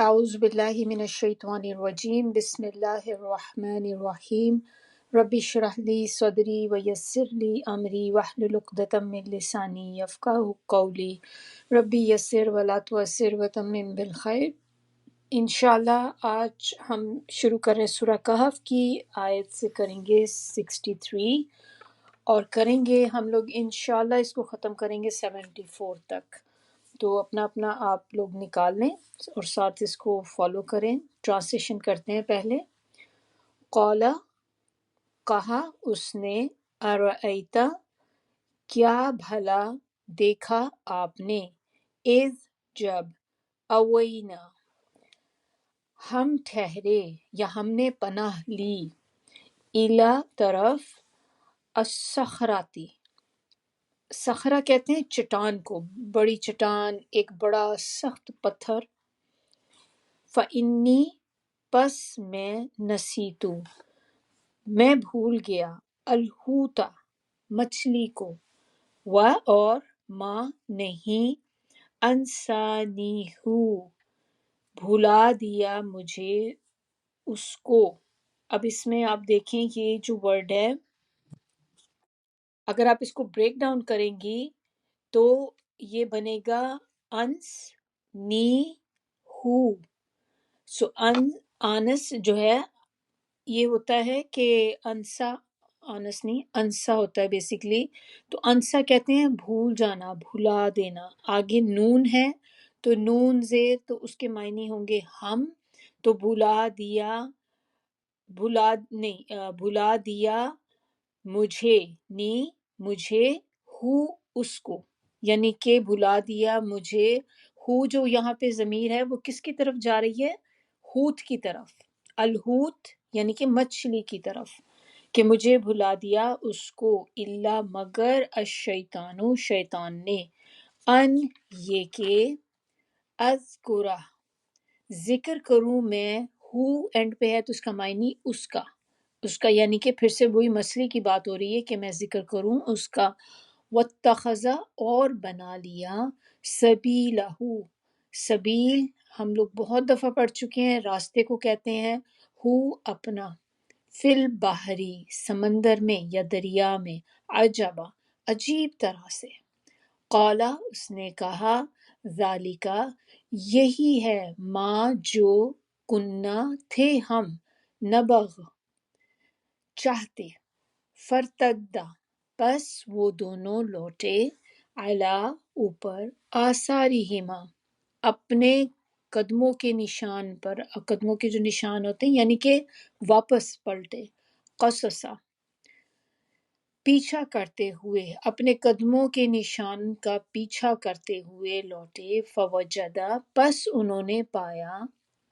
اعوذ باللہ من الشیطان الرجیم بسم اللہ الرحمن الرحیم رب اشرح لی صدری ویسر لی امری واحلل عقدۃ من لسانی یفقہوا قولی ربی یسر ولا تعسر وتمم بالخیر۔ انشاءاللہ آج ہم شروع کر رہے ہیں سورہ کہف کی آیت سے کریں گے 63 اور کریں گے ہم لوگ انشاءاللہ اس کو ختم کریں گے 74 تک۔ تو اپنا اپنا آپ لوگ نکال لیں اور ساتھ اس کو فالو کریں۔ ٹرانسلیشن کرتے ہیں پہلے۔ قال کہا اس نے، ارأیت کیا بھلا دیکھا آپ نے، اذ جب، اوینا ہم ٹھہرے یا ہم نے پناہ لی، الا طرف، الصخراتی صخرہ کہتے ہیں چٹان کو، بڑی چٹان، ایک بڑا سخت پتھر، فَإِنِّي پس میں نسیتو میں بھول گیا، الحوتا مچھلی کو، اور ما نہیں، انسانیہو بھلا دیا مجھے اس کو۔ اب اس میں آپ دیکھیں یہ جو ورڈ ہے، اگر آپ اس کو بریک ڈاؤن کریں گی تو یہ بنے گا انس نی ہو۔ سو آنس جو ہے یہ ہوتا ہے کہ انسا، آنس نہیں انسا ہوتا ہے بیسیکلی، تو انسا کہتے ہیں بھول جانا، بھلا دینا۔ آگے نون ہے تو نون زیر تو اس کے معنی ہوں گے ہم، تو بھلا دیا، بھلا نہیں بھلا دیا مجھے، نی مجھے، ہو اس کو، یعنی کہ بھلا دیا مجھے، ہو جو یہاں پہ ضمیر ہے وہ کس کی طرف جا رہی ہے؟ ہوت کی طرف، الحوت یعنی کہ مچھلی کی طرف، کہ مجھے بھلا دیا اس کو، الا مگر، الشیطان شیطان نے، ان یہ کہ، اذکرہ ذکر کروں میں، ہو اینڈ پہ ہے تو اس کا معنی اس کا یعنی کہ پھر سے وہی مسئلے کی بات ہو رہی ہے کہ میں ذکر کروں اس کا، واتخذ اور بنا لیا، سبیلہ سبیل ہم لوگ بہت دفعہ پڑھ چکے ہیں، راستے کو کہتے ہیں، ہو اپنا، فی البحری سمندر میں یا دریا میں، عجبا عجیب طرح سے، قالا اس نے کہا، ذالکا یہی ہے، ما جو، کننا تھے ہم، نبغ چاہتے، فرتدا پس وہ دونوں لوٹے، علا اوپر، آثارہما اپنے قدموں کے نشان پر، قدموں کے جو نشان ہوتے ہیں یعنی کہ واپس پلٹے، قصصا پیچھا کرتے ہوئے، اپنے قدموں کے نشان کا پیچھا کرتے ہوئے لوٹے، فوجدا پس انہوں نے پایا،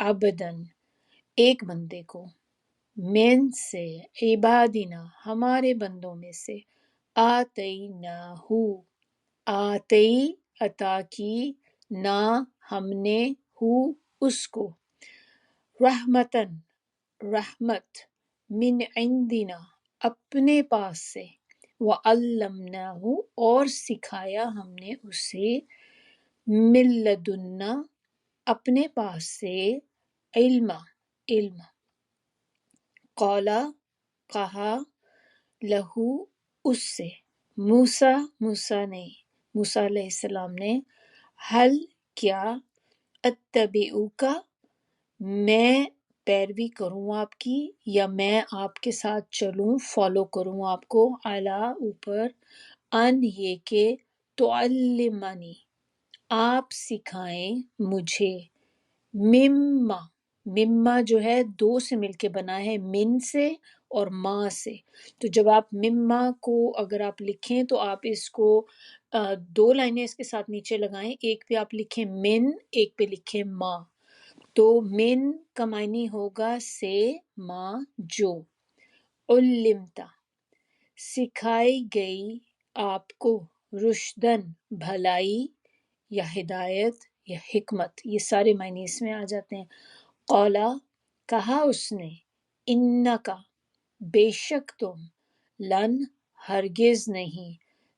عبدن ایک بندے کو، من سے، عبادنا ہمارے بندوں میں سے، آتیناہو آتی عطا کی، نا ہم نے، ہو اس کو، رحمتن رحمت، من عندنا اپنے پاس سے، وعلمناہ اور سکھایا ہم نے اسے، من لدنا اپنے پاس سے، علم علم، قالا کہا، لہو اس سے، موسیٰ نے، موسیٰ علیہ السلام نے، حل کیا، اتبعوکا میں پیروی کروں آپ کی، یا میں آپ کے ساتھ چلوں، فالو کروں آپ کو، علی اوپر، ان یہ کہ، تعلمنی آپ سکھائیں مجھے، مما مما جو ہے دو سے مل کے بنا ہے، من سے اور ما سے، تو جب آپ مما کو اگر آپ لکھیں تو آپ اس کو دو لائنیں اس کے ساتھ نیچے لگائیں، ایک پہ آپ لکھیں من، ایک پہ لکھیں ما، تو من کا معنی ہوگا سے، ما جو، علمتا سکھائی گئی آپ کو، رشدن بھلائی یا ہدایت یا حکمت، یہ سارے معنی اس میں آ جاتے ہیں۔ قولا کہا اس نے، انکا بے شک تم، لن ہرگز نہیں،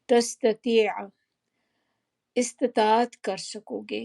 تستطیع استطاعت کر سکو گے،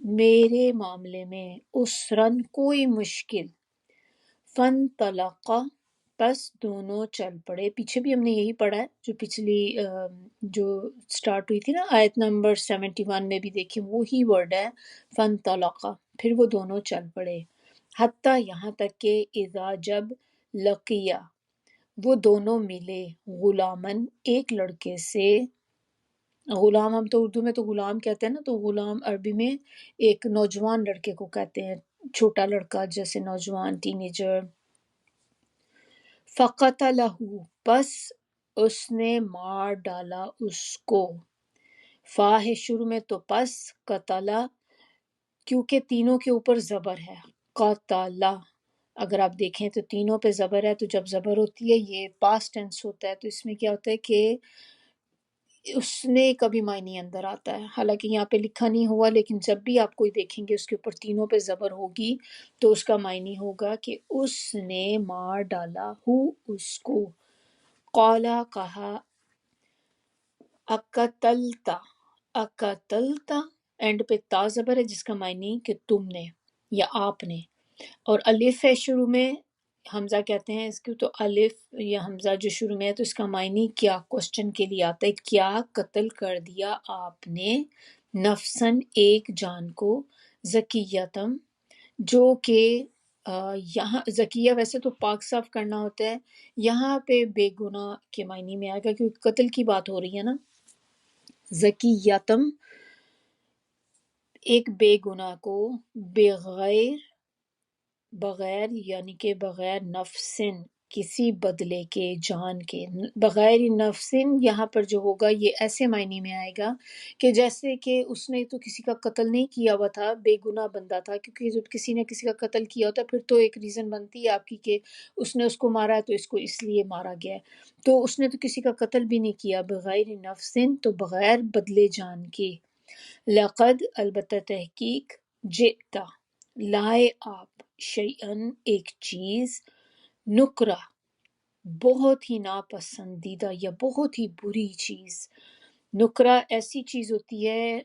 میرے معاملے میں عسرن کوئی مشکل، فن طلقہ پس دونوں چل پڑے. پیچھے بھی ہم نے یہی پڑھا ہے، جو پچھلی جو سٹارٹ ہوئی تھی نا آیت نمبر 71 میں بھی دیکھیں وہی ورڈ ہے فن طلقہ، پھر وہ دونوں چل پڑے. حتیٰ یہاں تک کہ اذا جب لقیہ وہ دونوں ملے غلامن ایک لڑکے سے. غلام ہم تو اردو میں تو غلام کہتے ہیں نا، تو غلام عربی میں ایک نوجوان لڑکے کو کہتے ہیں، چھوٹا لڑکا جیسے نوجوان ٹینیجر. فقتلہ پس اس نے مار ڈالا اس کو. فا ہے شروع میں تو پس قتلہ، کیونکہ تینوں کے اوپر زبر ہے. قتلہ اگر آپ دیکھیں تو تینوں پہ زبر ہے، تو جب زبر ہوتی ہے یہ پاسٹ ٹینس ہوتا ہے، تو اس میں کیا ہوتا ہے کہ اس نے کبھی معنی اندر آتا ہے. حالانکہ یہاں پہ لکھا نہیں ہوا، لیکن جب بھی آپ کوئی دیکھیں گے اس کے اوپر تینوں پہ زبر ہوگی تو اس کا معنی ہوگا کہ اس نے مار ڈالا ہو اس کو. قالا کہا، اقتلتا، اقتلتا اینڈ پہ تا زبر ہے جس کا معنی کہ تم نے یا آپ نے، اور الف ہے شروع میں، حمزہ کہتے ہیں اس کو، تو الف یا حمزہ جو شروع میں ہے تو اس کا معنی کیا کوشچن کے لیے آتا ہے، کیا قتل کر دیا آپ نے، نفسن ایک جان کو، زکیتم جو کہ یہاں زکیہ ویسے تو پاک صاف کرنا ہوتا ہے، یہاں پہ بے گناہ کے معنی میں آئے گا کیونکہ قتل کی بات ہو رہی ہے نا. زکیتم ایک بے گناہ کو، بغیر بغیر یعنی کہ بغیر نفسن کسی بدلے کے، جان کے. بغیر نفسن یہاں پر جو ہوگا یہ ایسے معنی میں آئے گا کہ جیسے کہ اس نے تو کسی کا قتل نہیں کیا ہوا تھا، بے گناہ بندہ تھا، کیونکہ جب کسی نے کسی کا قتل کیا ہوتا ہے پھر تو ایک ریزن بنتی ہے آپ کی کہ اس نے اس کو مارا ہے تو اس کو اس لیے مارا گیا ہے. تو اس نے تو کسی کا قتل بھی نہیں کیا، بغیر نفسن تو بغیر بدلے جان کے. لقد البتہ تحقیق، جئتا لائے آپ، شیئن ایک چیز، نکرہ بہت ہی ناپسندیدہ یا بہت ہی بری چیز. نکرہ ایسی چیز ہوتی ہے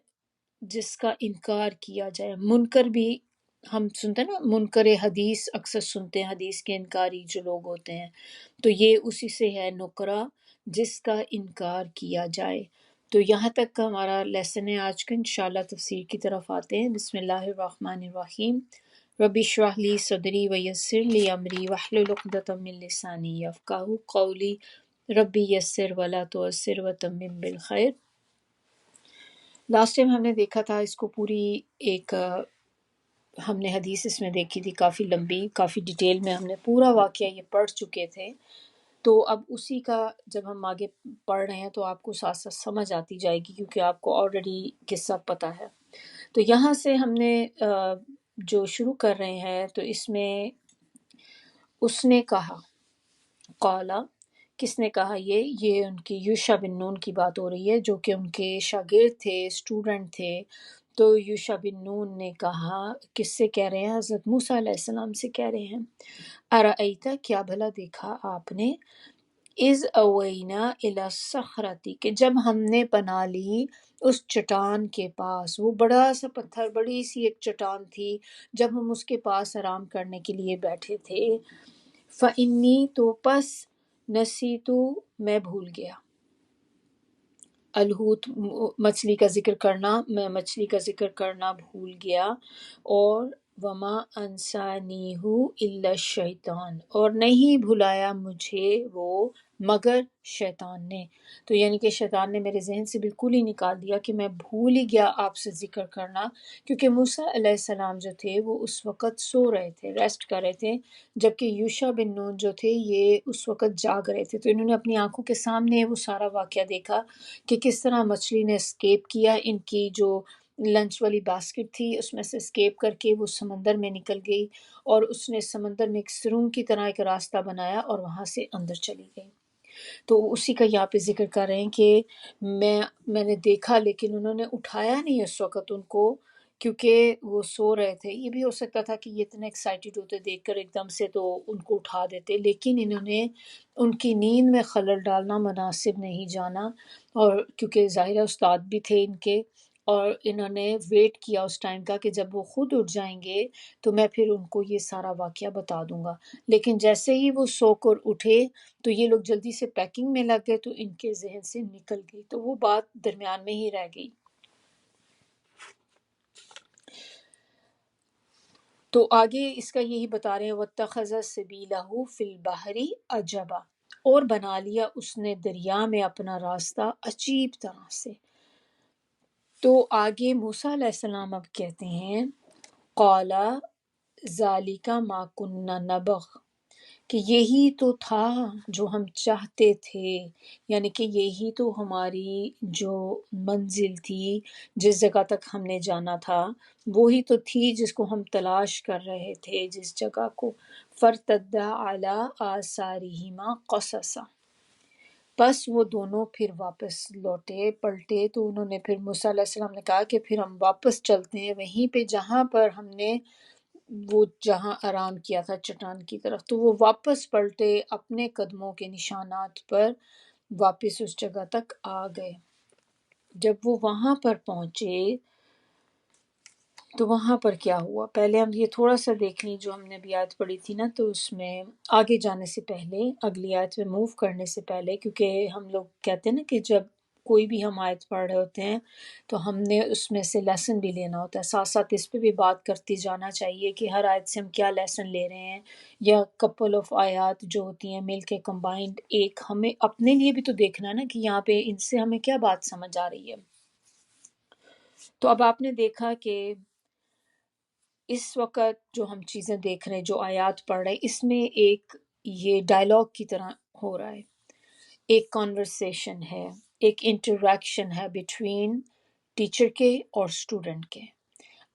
جس کا انکار کیا جائے. منکر بھی ہم سنتے ہیں نا، منکر حدیث اکثر سنتے ہیں، حدیث کے انکاری جو لوگ ہوتے ہیں، تو یہ اسی سے ہے نکرہ جس کا انکار کیا جائے. تو یہاں تک کا ہمارا لیسن ہے آج کا. انشاءاللہ تفسیر کی طرف آتے ہیں. بسم اللہ الرحمن الرحیم. رب اشرح لی صدری ویسر لی امری واحلل عقدۃ من لسانی یفقہوا قولی. ربی یسر ولا تعسر وتمم بالخیر. لاسٹ ٹائم ہم نے دیکھا تھا اس کو پوری ایک ہم نے حدیث اس میں دیکھی تھی، کافی لمبی، کافی ڈیٹیل میں ہم نے پورا واقعہ یہ پڑھ چکے تھے. تو اب اسی کا جب ہم آگے پڑھ رہے ہیں تو آپ کو ساتھ ساتھ سمجھ آتی جائے گی کیونکہ آپ کو آلریڈی قصہ پتہ ہے. تو یہاں سے ہم نے جو شروع کر رہے ہیں تو اس میں اس نے کہا، قالا کس نے کہا، یہ ان کی یوشع بن نون کی بات ہو رہی ہے جو کہ ان کے شاگرد تھے، اسٹوڈنٹ تھے. تو یوشع بن نون نے کہا، کس سے کہہ رہے ہیں؟ حضرت موسیٰ علیہ السلام سے کہہ رہے ہیں. ارأیت کیا بھلا دیکھا آپ نے، اذ اوینا الی الصخرۃ کہ جب ہم نے پناہ لی اس چٹان کے پاس. وہ بڑا سا پتھر، بڑی سی ایک چٹان تھی، جب ہم اس کے پاس آرام کرنے کے لیے بیٹھے تھے. فإنی تو پس نسیتو میں بھول گیا. الحوت مچھلی کا ذکر کرنا، میں مچھلی کا ذکر کرنا بھول گیا. اور وما انسانیہ الا الشیطان اور نہیں بھلایا مجھے وہ مگر شیطان نے. تو یعنی کہ شیطان نے میرے ذہن سے بالکل ہی نکال دیا کہ میں بھول ہی گیا آپ سے ذکر کرنا، کیونکہ موسیٰ علیہ السلام جو تھے وہ اس وقت سو رہے تھے، ریسٹ کر رہے تھے، جبکہ یوشع بن نون جو تھے یہ اس وقت جاگ رہے تھے. تو انہوں نے اپنی آنکھوں کے سامنے وہ سارا واقعہ دیکھا کہ کس طرح مچھلی نے اسکیپ کیا، ان کی جو لنچ والی باسکٹ تھی اس میں سے اسکیپ کر کے وہ سمندر میں نکل گئی، اور اس نے سمندر میں ایک سرنگ کی طرح ایک راستہ بنایا اور وہاں سے اندر چلی گئی. تو اسی کا یہاں پہ ذکر کر رہے ہیں کہ میں نے دیکھا لیکن انہوں نے اٹھایا نہیں اس وقت ان کو، کیونکہ وہ سو رہے تھے. یہ بھی ہو سکتا تھا کہ یہ اتنے ایکسائٹیڈ ہوتے دیکھ کر ایک دم سے تو ان کو اٹھا دیتے، لیکن انہوں نے ان کی نیند میں خلل ڈالنا مناسب نہیں جانا، اور کیونکہ ظاہرہ استاد بھی تھے ان کے، اور انہوں نے ویٹ کیا اس ٹائم کا کہ جب وہ خود اٹھ جائیں گے تو میں پھر ان کو یہ سارا واقعہ بتا دوں گا، لیکن جیسے ہی وہ سو کر اٹھے تو یہ لوگ جلدی سے پیکنگ میں لگ گئے تو ان کے ذہن سے نکل گئی، تو وہ بات درمیان میں ہی رہ گئی۔ تو آگے اس کا یہی بتا رہے ہیں وَاتَّخَذَ سَبِيلَهُ فِي الْبَحْرِ عَجَبًا، اور بنا لیا اس نے دریا میں اپنا راستہ عجیب طرح سے۔ تو آگے موسیٰ علیہ السلام اب کہتے ہیں قَالَ ذَلِكَ مَا كُنَّا نَبْغِ، کہ یہی تو تھا جو ہم چاہتے تھے، یعنی کہ یہی تو ہماری جو منزل تھی، جس جگہ تک ہم نے جانا تھا وہی تو تھی جس کو ہم تلاش کر رہے تھے، جس جگہ کو۔ فَارْتَدَّا عَلَىٰ آثَارِهِمَا قَصَصًا، پس وہ دونوں پھر واپس لوٹے پلٹے، تو انہوں نے پھر موسیٰ علیہ السلام نے کہا کہ پھر ہم واپس چلتے ہیں وہیں پہ جہاں پر ہم نے وہ جہاں آرام کیا تھا چٹان کی طرف۔ تو وہ واپس پلٹے اپنے قدموں کے نشانات پر، واپس اس جگہ تک آ گئے۔ جب وہ وہاں پر پہنچے تو وہاں پر کیا ہوا، پہلے ہم یہ تھوڑا سا دیکھ لیں جو ہم نے ابھی آیت پڑھی تھی نا، تو اس میں آگے جانے سے پہلے، اگلی آیت میں موو کرنے سے پہلے، کیونکہ ہم لوگ کہتے ہیں نا کہ جب کوئی بھی ہم آیت پڑھ رہے ہوتے ہیں تو ہم نے اس میں سے لیسن بھی لینا ہوتا ہے، ساتھ ساتھ اس پہ بھی بات کرتی جانا چاہیے کہ ہر آیت سے ہم کیا لیسن لے رہے ہیں، یا کپل آف آیات جو ہوتی ہیں مل کے کمبائنڈ ایک، ہمیں اپنے لیے بھی تو دیکھنا ہے نا کہ یہاں پہ ان سے ہمیں کیا بات سمجھ آ رہی ہے۔ تو اب آپ نے دیکھا کہ اس وقت جو ہم چیزیں دیکھ رہے ہیں، جو آیات پڑھ رہے ہیں، اس میں ایک یہ ڈائلاگ کی طرح ہو رہا ہے، ایک کانورسیشن ہے، ایک انٹریکشن ہے بٹوین ٹیچر کے اور اسٹوڈنٹ کے،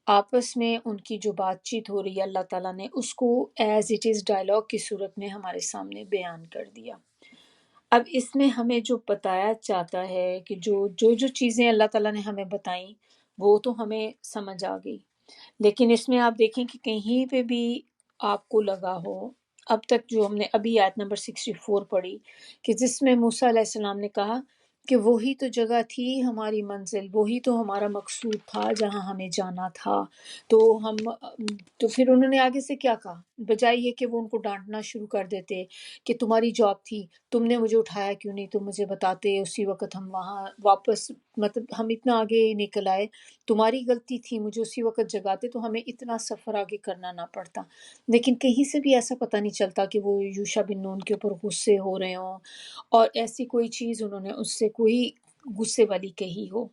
آپس میں ان کی جو بات چیت ہو رہی ہے اللہ تعالیٰ نے اس کو ایز اٹ از ڈائلاگ کی صورت میں ہمارے سامنے بیان کر دیا۔ اب اس میں ہمیں جو بتایا جاتا ہے کہ جو چیزیں اللہ تعالیٰ نے ہمیں بتائیں وہ تو ہمیں سمجھ آ گئی، لیکن اس میں آپ دیکھیں کہ کہیں پہ بھی آپ کو لگا ہو، اب تک جو ہم نے ابھی آیت نمبر 64 پڑھی کہ جس میں موسیٰ علیہ السلام نے کہا کہ وہی تو جگہ تھی ہماری منزل، وہی تو ہمارا مقصود تھا جہاں ہمیں جانا تھا، تو ہم تو پھر انہوں نے آگے سے کیا کہا، بجائے یہ کہ وہ ان کو ڈانٹنا شروع کر دیتے کہ تمہاری جاب تھی، تم نے مجھے اٹھایا کیوں نہیں، تم مجھے بتاتے اسی وقت ہم وہاں واپس، مطلب ہم اتنا آگے نکل آئے، تمہاری غلطی تھی، مجھے اسی وقت جگاتے تو ہمیں اتنا سفر آگے کرنا نہ پڑتا۔ لیکن کہیں سے بھی ایسا پتہ نہیں چلتا کہ وہ یوشع بن نون کے اوپر غصے ہو رہے ہوں اور ایسی کوئی چیز انہوں نے اس سے کوئی غصے والی کہی ہو،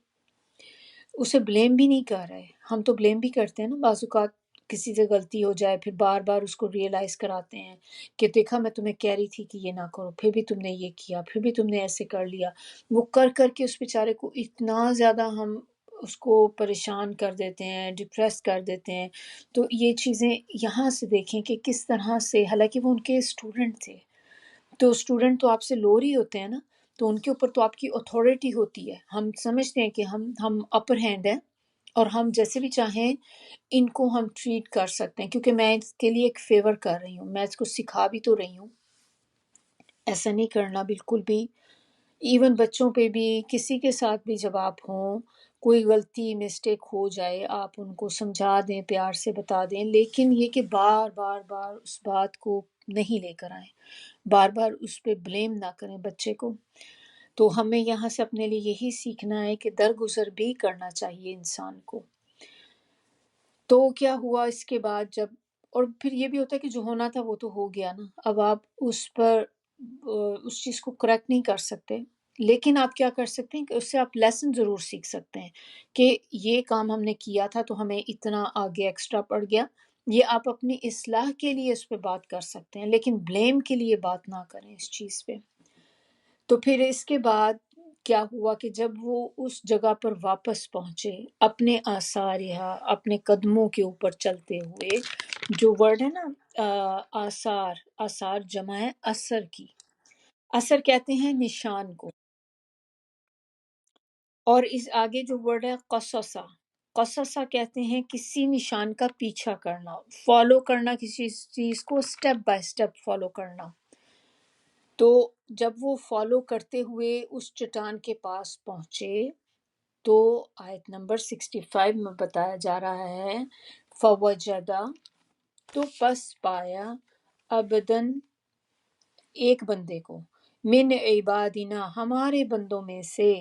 اسے بلیم بھی نہیں کر رہے۔ ہم تو بلیم بھی کرتے ہیں نا بعض اوقات، کسی سے غلطی ہو جائے پھر بار بار اس کو ریئلائز کراتے ہیں کہ دیکھا میں تمہیں کہہ رہی تھی کہ یہ نہ کرو، پھر بھی تم نے یہ کیا، پھر بھی تم نے ایسے کر لیا، وہ کر کر کے اس بیچارے کو اتنا زیادہ ہم اس کو پریشان کر دیتے ہیں، ڈپریس کر دیتے ہیں۔ تو یہ چیزیں یہاں سے دیکھیں کہ کس طرح سے، حالانکہ وہ ان کے اسٹوڈنٹ تھے، تو اسٹوڈنٹ تو آپ سے لوور ہی ہوتے ہیں نا، تو ان کے اوپر تو آپ کی اتھارٹی ہوتی ہے، ہم سمجھتے ہیں کہ ہم اپر ہینڈ ہیں اور ہم جیسے بھی چاہیں ان کو ہم ٹریٹ کر سکتے ہیں، کیونکہ میں اس کے لیے ایک فیور کر رہی ہوں، میں اس کو سکھا بھی تو رہی ہوں۔ ایسا نہیں کرنا بالکل بھی، ایون بچوں پہ بھی، کسی کے ساتھ بھی جب آپ ہوں، کوئی غلطی مسٹیک ہو جائے آپ ان کو سمجھا دیں، پیار سے بتا دیں، لیکن یہ کہ بار بار بار اس بات کو نہیں لے کر آئیں، بار بار اس پہ بلیم نہ کریں بچے کو۔ تو ہمیں یہاں سے اپنے لیے یہی سیکھنا ہے کہ درگزر بھی کرنا چاہیے انسان کو۔ تو کیا ہوا اس کے بعد جب، اور پھر یہ بھی ہوتا ہے کہ جو ہونا تھا وہ تو ہو گیا نا، اب آپ اس پر اس چیز کو کریکٹ نہیں کر سکتے، لیکن آپ کیا کر سکتے ہیں کہ اس سے آپ لیسن ضرور سیکھ سکتے ہیں کہ یہ کام ہم نے کیا تھا تو ہمیں اتنا آگے ایکسٹرا پڑ گیا، یہ آپ اپنی اصلاح کے لیے اس پہ بات کر سکتے ہیں، لیکن بلیم کے لیے بات نہ کریں اس چیز پہ۔ تو پھر اس کے بعد کیا ہوا کہ جب وہ اس جگہ پر واپس پہنچے اپنے آثاریہ، اپنے قدموں کے اوپر چلتے ہوئے، جو ورڈ ہے نا آثار، آثار جمع ہے اثر کی، اثر کہتے ہیں نشان کو، اور اس آگے جو ورڈ ہے قصصا، قصصا کہتے ہیں کسی نشان کا پیچھا کرنا، فالو کرنا، کسی چیز کو سٹیپ بائی سٹیپ فالو کرنا۔ تو جب وہ فالو کرتے ہوئے اس چٹان کے پاس پہنچے تو آیت نمبر 65 میں بتایا جا رہا ہے فوجدہ، تو پس پایا عبدن، ایک بندے کو، من عبادنا، ہمارے بندوں میں سے۔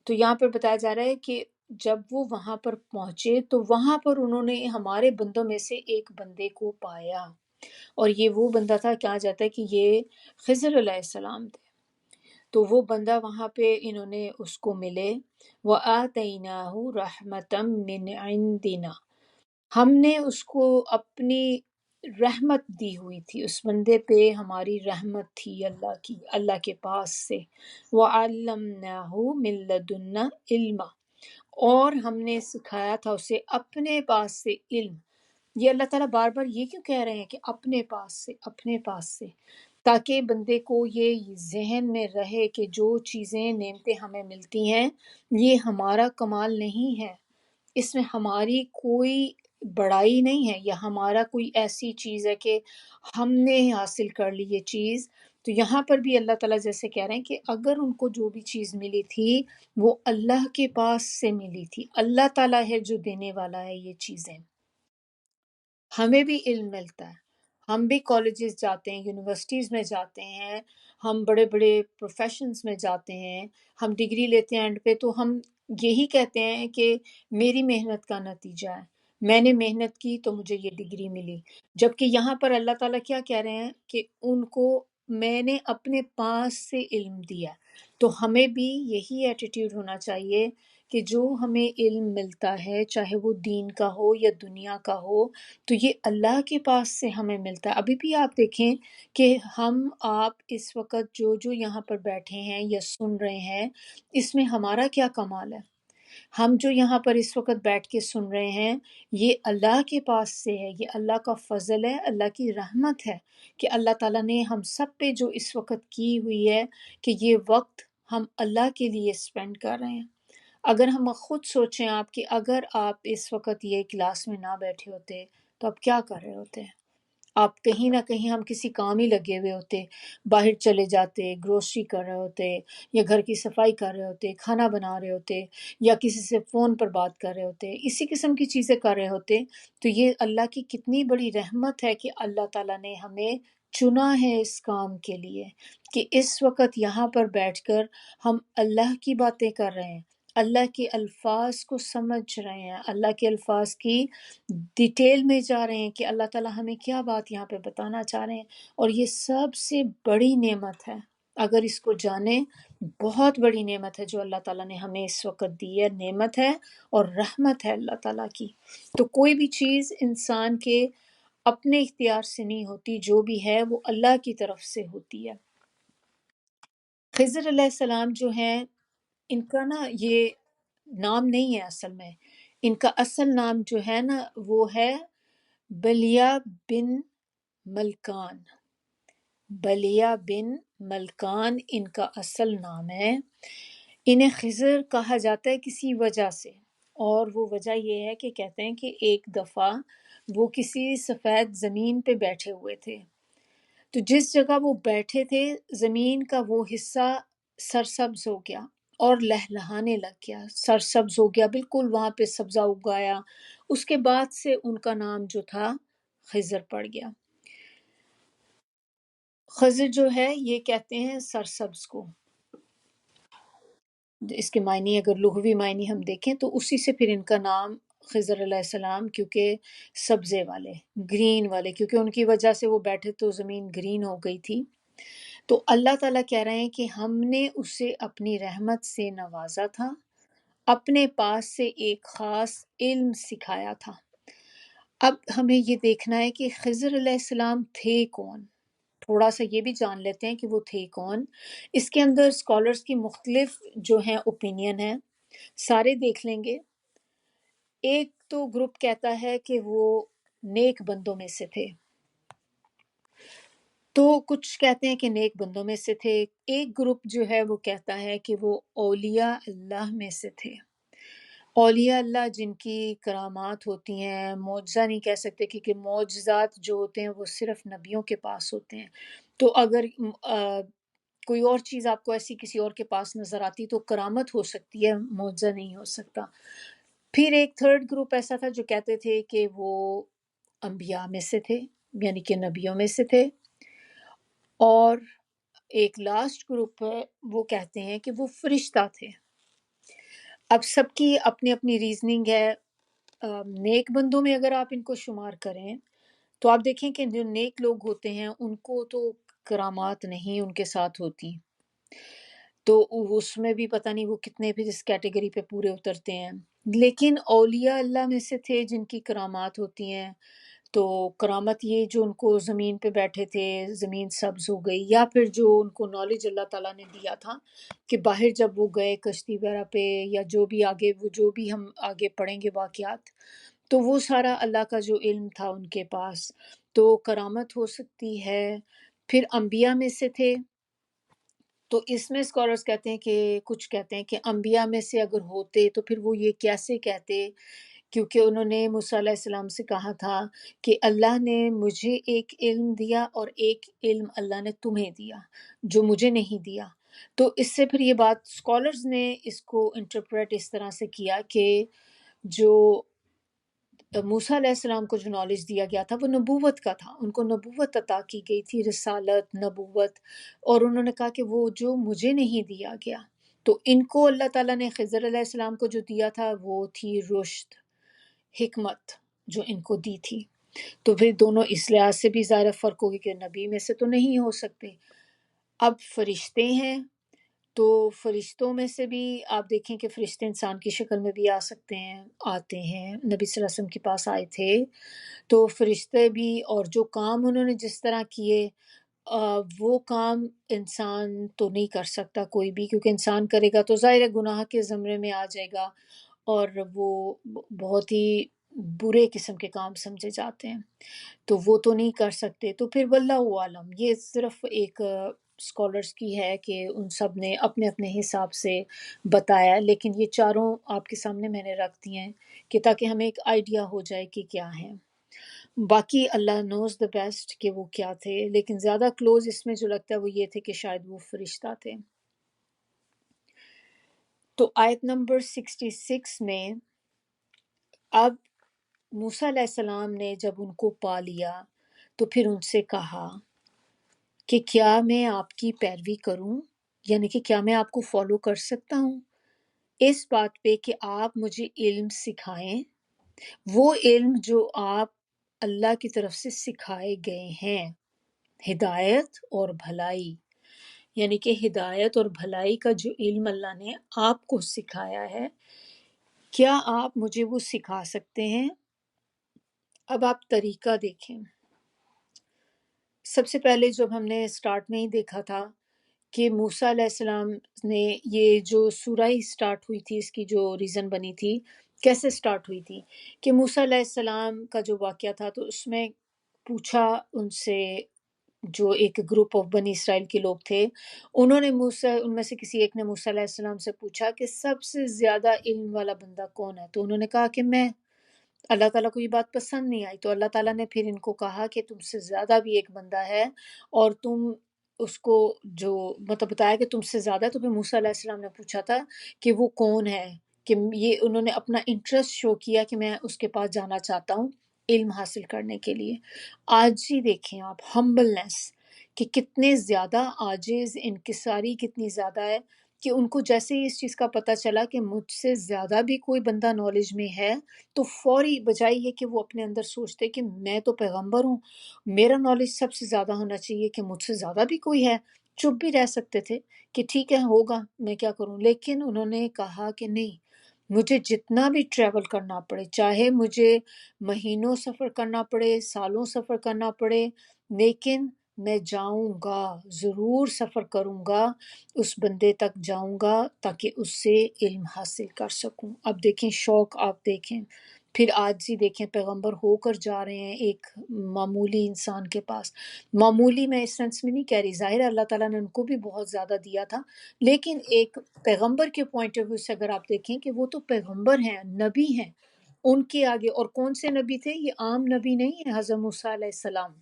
تو یہاں پر بتایا جا رہا ہے کہ جب وہ وہاں پر پہنچے تو وہاں پر انہوں نے ہمارے بندوں میں سے ایک بندے کو پایا، اور یہ وہ بندہ تھا، کہا جاتا ہے کہ یہ خضر علیہ السلام تھے۔ تو وہ بندہ وہاں پہ انہوں نے اس کو ملے، وَآتَيْنَاهُ رَحْمَةً مِّنْ عِنْدِنَا، ہم نے اس کو اپنی رحمت دی ہوئی تھی، اس بندے پہ ہماری رحمت تھی اللہ کی، اللہ کے پاس سے۔ وَعَلَّمْنَاهُ مِن لَّدُنَّا عِلْمًا، اور ہم نے سکھایا تھا اسے اپنے پاس سے علم۔ یہ اللہ تعالیٰ بار بار یہ کیوں کہہ رہے ہیں کہ اپنے پاس سے، اپنے پاس سے، تاکہ بندے کو یہ ذہن میں رہے کہ جو چیزیں نعمتیں ہمیں ملتی ہیں یہ ہمارا کمال نہیں ہے، اس میں ہماری کوئی بڑائی نہیں ہے، یا ہمارا کوئی ایسی چیز ہے کہ ہم نے حاصل کر لی یہ چیز۔ تو یہاں پر بھی اللہ تعالیٰ جیسے کہہ رہے ہیں کہ اگر ان کو جو بھی چیز ملی تھی وہ اللہ کے پاس سے ملی تھی، اللہ تعالیٰ ہے جو دینے والا ہے یہ چیزیں۔ ہمیں بھی علم ملتا ہے، ہم بھی کالجز جاتے ہیں، یونیورسٹیز میں جاتے ہیں، ہم بڑے بڑے پروفیشنز میں جاتے ہیں، ہم ڈگری لیتے ہیں، اینڈ پہ تو ہم یہی کہتے ہیں کہ میری محنت کا نتیجہ ہے، میں نے محنت کی تو مجھے یہ ڈگری ملی۔ جبکہ یہاں پر اللہ تعالیٰ کیا کہہ رہے ہیں کہ ان کو میں نے اپنے پاس سے علم دیا۔ تو ہمیں بھی یہی ایٹیٹیوڈ ہونا چاہیے کہ جو ہمیں علم ملتا ہے، چاہے وہ دین کا ہو یا دنیا کا ہو، تو یہ اللہ کے پاس سے ہمیں ملتا ہے۔ ابھی بھی آپ دیکھیں کہ ہم آپ اس وقت جو جو یہاں پر بیٹھے ہیں یا سن رہے ہیں، اس میں ہمارا کیا کمال ہے؟ ہم جو یہاں پر اس وقت بیٹھ کے سن رہے ہیں یہ اللہ کے پاس سے ہے، یہ اللہ کا فضل ہے، اللہ کی رحمت ہے کہ اللہ تعالیٰ نے ہم سب پہ جو اس وقت کی ہوئی ہے کہ یہ وقت ہم اللہ کے لیے اسپینڈ کر رہے ہیں۔ اگر ہم خود سوچیں آپ کہ اگر آپ اس وقت یہ کلاس میں نہ بیٹھے ہوتے تو آپ کیا کر رہے ہوتے؟ آپ کہیں نہ کہیں، ہم کسی کام ہی لگے ہوئے ہوتے، باہر چلے جاتے، گروسری کر رہے ہوتے، یا گھر کی صفائی کر رہے ہوتے، کھانا بنا رہے ہوتے، یا کسی سے فون پر بات کر رہے ہوتے، اسی قسم کی چیزیں کر رہے ہوتے۔ تو یہ اللہ کی کتنی بڑی رحمت ہے کہ اللہ تعالیٰ نے ہمیں چنا ہے اس کام کے لیے، کہ اس وقت یہاں پر بیٹھ کر ہم اللہ کی باتیں کر رہے ہیں، اللہ کے الفاظ کو سمجھ رہے ہیں، اللہ کے الفاظ کی ڈیٹیل میں جا رہے ہیں کہ اللہ تعالیٰ ہمیں کیا بات یہاں پہ بتانا چاہ رہے ہیں۔ اور یہ سب سے بڑی نعمت ہے، اگر اس کو جانیں، بہت بڑی نعمت ہے جو اللہ تعالیٰ نے ہمیں اس وقت دی ہے، نعمت ہے اور رحمت ہے اللہ تعالیٰ کی۔ تو کوئی بھی چیز انسان کے اپنے اختیار سے نہیں ہوتی، جو بھی ہے وہ اللہ کی طرف سے ہوتی ہے۔ خضر علیہ السلام جو ہیں، ان کا نا یہ نام نہیں ہے اصل میں، ان کا اصل نام جو ہے نا وہ ہے بلیہ بن ملکان۔ بلیہ بن ملکان ان کا اصل نام ہے۔ انہیں خضر کہا جاتا ہے کسی وجہ سے، اور وہ وجہ یہ ہے کہ کہتے ہیں کہ ایک دفعہ وہ کسی سفید زمین پہ بیٹھے ہوئے تھے، تو جس جگہ وہ بیٹھے تھے زمین کا وہ حصہ سرسبز ہو گیا اور لہلہانے لگ گیا، سرسبز ہو گیا، بالکل وہاں پہ سبزہ اگایا۔ اس کے بعد سے ان کا نام جو تھا خضر پڑ گیا۔ خضر جو ہے یہ کہتے ہیں سرسبز کو، اس کے معنی اگر لغوی معنی ہم دیکھیں تو اسی سے پھر ان کا نام خضر علیہ السلام، کیونکہ سبزے والے، گرین والے، کیونکہ ان کی وجہ سے وہ بیٹھے تو زمین گرین ہو گئی تھی۔ تو اللہ تعالیٰ کہہ رہے ہیں کہ ہم نے اسے اپنی رحمت سے نوازا تھا، اپنے پاس سے ایک خاص علم سکھایا تھا۔ اب ہمیں یہ دیکھنا ہے کہ خضر علیہ السلام تھے کون، تھوڑا سا یہ بھی جان لیتے ہیں کہ وہ تھے کون۔ اس کے اندر اسکالرس کی مختلف جو ہیں اوپینین ہیں، سارے دیکھ لیں گے۔ ایک تو گروپ کہتا ہے کہ وہ نیک بندوں میں سے تھے، تو کچھ کہتے ہیں کہ نیک بندوں میں سے تھے۔ ایک گروپ جو ہے وہ کہتا ہے کہ وہ اولیاء اللہ میں سے تھے، اولیاء اللہ جن کی کرامات ہوتی ہیں، معجزہ نہیں کہہ سکتے کیونکہ معجزات جو ہوتے ہیں وہ صرف نبیوں کے پاس ہوتے ہیں۔ تو اگر کوئی اور چیز آپ کو ایسی کسی اور کے پاس نظر آتی تو کرامت ہو سکتی ہے، معجزہ نہیں ہو سکتا۔ پھر ایک تھرڈ گروپ ایسا تھا جو کہتے تھے کہ وہ انبیاء میں سے تھے، یعنی کہ نبیوں میں سے تھے، اور ایک لاسٹ گروپ ہے وہ کہتے ہیں کہ وہ فرشتہ تھے۔ اب سب کی اپنی اپنی ریزننگ ہے۔ نیک بندوں میں اگر آپ ان کو شمار کریں تو آپ دیکھیں کہ جو نیک لوگ ہوتے ہیں ان کو تو کرامات نہیں ان کے ساتھ ہوتی، تو اس میں بھی پتہ نہیں وہ کتنے پھر اس کیٹیگری پہ پورے اترتے ہیں۔ لیکن اولیاء اللہ میں سے تھے جن کی کرامات ہوتی ہیں، تو کرامت یہ جو ان کو زمین پہ بیٹھے تھے زمین سبز ہو گئی، یا پھر جو ان کو نالج اللہ تعالیٰ نے دیا تھا کہ باہر جب وہ گئے کشتی وغیرہ پہ، یا جو بھی آگے وہ جو بھی ہم آگے پڑھیں گے واقعات، تو وہ سارا اللہ کا جو علم تھا ان کے پاس، تو کرامت ہو سکتی ہے۔ پھر انبیاء میں سے تھے، تو اس میں اسکالرس کہتے ہیں کہ کچھ کہتے ہیں کہ انبیاء میں سے اگر ہوتے تو پھر وہ یہ کیسے کہتے، کیونکہ انہوں نے موسیٰ علیہ السلام سے کہا تھا کہ اللہ نے مجھے ایک علم دیا اور ایک علم اللہ نے تمہیں دیا جو مجھے نہیں دیا۔ تو اس سے پھر یہ بات اسکالرز نے اس کو انٹرپریٹ اس طرح سے کیا کہ جو موسیٰ علیہ السلام کو جو نالج دیا گیا تھا وہ نبوت کا تھا، ان کو نبوت عطا کی گئی تھی، رسالت، نبوت، اور انہوں نے کہا کہ وہ جو مجھے نہیں دیا گیا، تو ان کو اللہ تعالیٰ نے خضر علیہ السلام کو جو دیا تھا وہ تھی رشد، حکمت جو ان کو دی تھی۔ تو پھر دونوں اس لحاظ سے بھی ظاہر فرق ہوگی کہ نبی میں سے تو نہیں ہو سکتے۔ اب فرشتے ہیں، تو فرشتوں میں سے بھی آپ دیکھیں کہ فرشتے انسان کی شکل میں بھی آ سکتے ہیں، آتے ہیں، نبی صلی اللہ علیہ وسلم کے پاس آئے تھے، تو فرشتے بھی، اور جو کام انہوں نے جس طرح کیے وہ کام انسان تو نہیں کر سکتا کوئی بھی، کیونکہ انسان کرے گا تو ظاہر ہے گناہ کے زمرے میں آ جائے گا، اور وہ بہت ہی برے قسم کے کام سمجھے جاتے ہیں، تو وہ تو نہیں کر سکتے۔ تو پھر واللہ عالم، یہ صرف ایک اسکالرس کی ہے کہ ان سب نے اپنے اپنے حساب سے بتایا، لیکن یہ چاروں آپ کے سامنے میں نے رکھ دی ہیں کہ تاکہ ہمیں ایک آئیڈیا ہو جائے کہ کیا ہے۔ باقی اللہ نوز دا بیسٹ کہ وہ کیا تھے، لیکن زیادہ کلوز اس میں جو لگتا ہے وہ یہ تھے کہ شاید وہ فرشتہ تھے۔ تو آیت نمبر 66 میں اب موسیٰ علیہ السلام نے جب ان کو پا لیا تو پھر ان سے کہا کہ کیا میں آپ کی پیروی کروں، یعنی کہ کیا میں آپ کو فالو کر سکتا ہوں اس بات پہ کہ آپ مجھے علم سکھائیں، وہ علم جو آپ اللہ کی طرف سے سکھائے گئے ہیں، ہدایت اور بھلائی، یعنی کہ ہدایت اور بھلائی کا جو علم اللہ نے آپ کو سکھایا ہے، کیا آپ مجھے وہ سکھا سکتے ہیں؟ اب آپ طریقہ دیکھیں، سب سے پہلے جب ہم نے سٹارٹ میں ہی دیکھا تھا کہ موسیٰ علیہ السلام نے یہ جو سورہ ہی سٹارٹ ہوئی تھی، اس کی جو ریزن بنی تھی کیسے سٹارٹ ہوئی تھی کہ موسیٰ علیہ السلام کا جو واقعہ تھا تو اس میں پوچھا ان سے، جو ایک گروپ آف بنی اسرائیل کے لوگ تھے، انہوں نے موسیٰ، ان میں سے کسی ایک نے موسیٰ علیہ السلام سے پوچھا کہ سب سے زیادہ علم والا بندہ کون ہے، تو انہوں نے کہا کہ میں۔ اللہ تعالیٰ کو یہ بات پسند نہیں آئی، تو اللہ تعالیٰ نے پھر ان کو کہا کہ تم سے زیادہ بھی ایک بندہ ہے، اور تم اس کو جو مطلب بتایا کہ تم سے زیادہ ہے، تو پھر موسیٰ علیہ السلام نے پوچھا تھا کہ وہ کون ہے، کہ یہ انہوں نے اپنا انٹرسٹ شو کیا کہ میں اس کے پاس جانا چاہتا ہوں علم حاصل کرنے کے لیے۔ آج ہی دیکھیں آپ ہمبلنس کہ کتنے زیادہ عاجز، انکساری کتنی زیادہ ہے، کہ ان کو جیسے ہی اس چیز کا پتہ چلا کہ مجھ سے زیادہ بھی کوئی بندہ نالج میں ہے، تو فوری بجائے یہ کہ وہ اپنے اندر سوچتے کہ میں تو پیغمبر ہوں، میرا نالج سب سے زیادہ ہونا چاہیے، کہ مجھ سے زیادہ بھی کوئی ہے، چپ بھی رہ سکتے تھے کہ ٹھیک ہے ہوگا میں کیا کروں، لیکن انہوں نے کہا کہ نہیں، مجھے جتنا بھی ٹریول کرنا پڑے، چاہے مجھے مہینوں سفر کرنا پڑے، سالوں سفر کرنا پڑے، لیکن میں جاؤں گا، ضرور سفر کروں گا، اس بندے تک جاؤں گا تاکہ اس سے علم حاصل کر سکوں۔ اب دیکھیں شوق، آپ دیکھیں پھر آج ہی دیکھیں پیغمبر ہو کر جا رہے ہیں ایک معمولی انسان کے پاس، معمولی میں اس سینس میں نہیں کہہ رہی، ظاہر ہے اللہ تعالیٰ نے ان کو بھی بہت زیادہ دیا تھا، لیکن ایک پیغمبر کے پوائنٹ آف ویو سے اگر آپ دیکھیں کہ وہ تو پیغمبر ہیں، نبی ہیں، ان کے آگے، اور کون سے نبی تھے؟ یہ عام نبی نہیں ہے، حضرت موسیٰ علیہ السلام،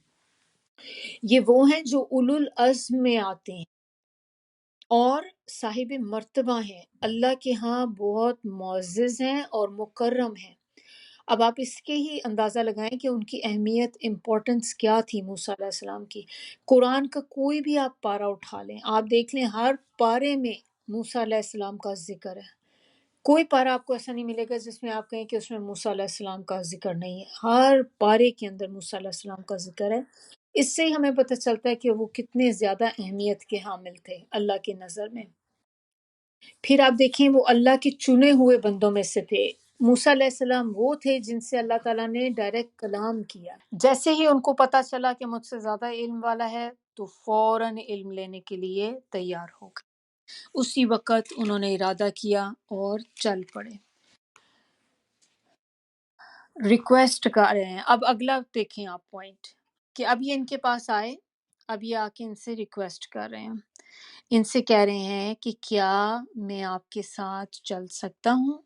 یہ وہ ہیں جو اولو العزم میں آتے ہیں، اور صاحب مرتبہ ہیں، اللہ کے ہاں بہت معزز ہیں اور مکرم ہیں۔ اب آپ اس کے ہی اندازہ لگائیں کہ ان کی اہمیت، امپورٹنس کیا تھی موسیٰ علیہ السلام کی۔ قرآن کا کوئی بھی آپ پارہ اٹھا لیں، آپ دیکھ لیں ہر پارے میں موسیٰ علیہ السلام کا ذکر ہے۔ کوئی پارہ آپ کو ایسا نہیں ملے گا جس میں آپ کہیں کہ اس میں موسیٰ علیہ السلام کا ذکر نہیں ہے، ہر پارے کے اندر موسیٰ علیہ السلام کا ذکر ہے۔ اس سے ہی ہمیں پتہ چلتا ہے کہ وہ کتنے زیادہ اہمیت کے حامل تھے اللہ کی نظر میں۔ پھر آپ دیکھیں وہ اللہ کے چنے ہوئے بندوں میں سے تھے۔ موسیٰ علیہ السلام وہ تھے جن سے اللہ تعالیٰ نے ڈائریکٹ کلام کیا۔ جیسے ہی ان کو پتہ چلا کہ مجھ سے زیادہ علم والا ہے تو فوراً علم لینے کے لیے تیار ہو گئے، اسی وقت انہوں نے ارادہ کیا اور چل پڑے، ریکویسٹ کر رہے ہیں۔ اب اگلا دیکھیں آپ پوائنٹ کہ اب یہ ان کے پاس آئے، اب یہ آ کے ان سے ریکویسٹ کر رہے ہیں، ان سے کہہ رہے ہیں کہ کیا میں آپ کے ساتھ چل سکتا ہوں،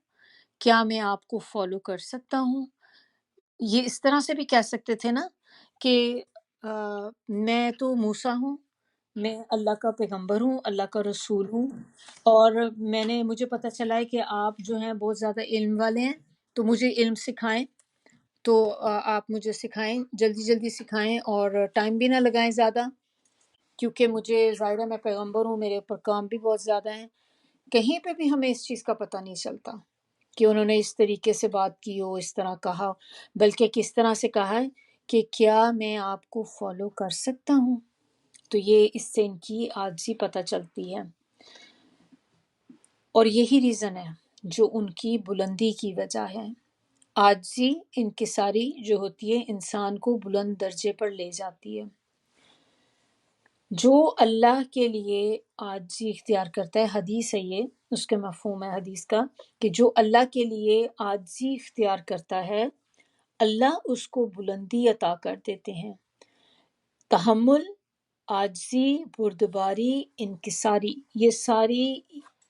کیا میں آپ کو فالو کر سکتا ہوں۔ یہ اس طرح سے بھی کہہ سکتے تھے نا کہ میں تو موسیٰ ہوں، میں اللہ کا پیغمبر ہوں، اللہ کا رسول ہوں، اور مجھے پتہ چلا ہے کہ آپ جو ہیں بہت زیادہ علم والے ہیں، تو مجھے علم سکھائیں، تو آپ مجھے سکھائیں، جلدی جلدی سکھائیں اور ٹائم بھی نہ لگائیں زیادہ، کیونکہ مجھے ظاہر ہے میں پیغمبر ہوں، میرے اوپر کام بھی بہت زیادہ ہیں۔ کہیں پہ بھی ہمیں اس چیز کا پتہ نہیں چلتا کہ انہوں نے اس طریقے سے بات کی ہو، اس طرح کہا، بلکہ کس طرح سے کہا ہے کہ کیا میں آپ کو فالو کر سکتا ہوں۔ تو یہ اس سے ان کی عاجزی پتہ چلتی ہے، اور یہی ریزن ہے جو ان کی بلندی کی وجہ ہے۔ عاجزی انکساری جو ہوتی ہے انسان کو بلند درجے پر لے جاتی ہے۔ جو اللہ کے لیے عاجزی اختیار کرتا ہے، حدیث ہے یہ، اس کے مفہوم ہے حدیث کا کہ جو اللہ کے لیے عاجزی اختیار کرتا ہے اللہ اس کو بلندی عطا کر دیتے ہیں۔ تحمل، عاجزی، بردباری، انکساری، یہ ساری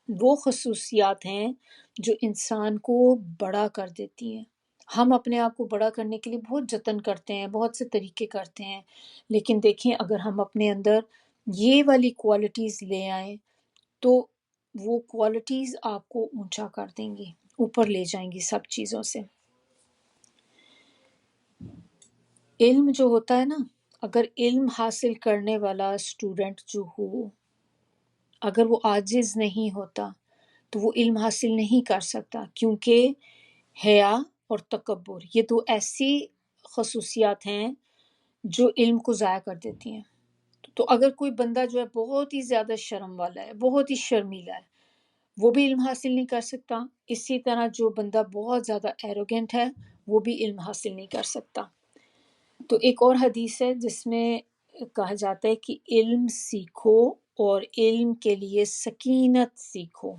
وہ خصوصیات ہیں جو انسان کو بڑا کر دیتی ہیں۔ ہم اپنے آپ کو بڑا کرنے کے لیے بہت جتن کرتے ہیں، بہت سے طریقے کرتے ہیں، لیکن دیکھیں اگر ہم اپنے اندر یہ والی کوالٹیز لے آئیں تو وہ کوالٹیز آپ کو اونچا کر دیں گی، اوپر لے جائیں گی سب چیزوں سے۔ علم جو ہوتا ہے نا، اگر علم حاصل کرنے والا اسٹوڈنٹ جو ہو، اگر وہ عاجز نہیں ہوتا تو وہ علم حاصل نہیں کر سکتا، کیونکہ حیا اور تکبر یہ دو ایسی خصوصیات ہیں جو علم کو ضائع کر دیتی ہیں۔ تو اگر کوئی بندہ جو ہے بہت ہی زیادہ شرم والا ہے، بہت ہی شرمیلا ہے، وہ بھی علم حاصل نہیں کر سکتا۔ اسی طرح جو بندہ بہت زیادہ ایروگنٹ ہے وہ بھی علم حاصل نہیں کر سکتا۔ تو ایک اور حدیث ہے جس میں کہا جاتا ہے کہ علم سیکھو اور علم کے لیے سکینت سیکھو۔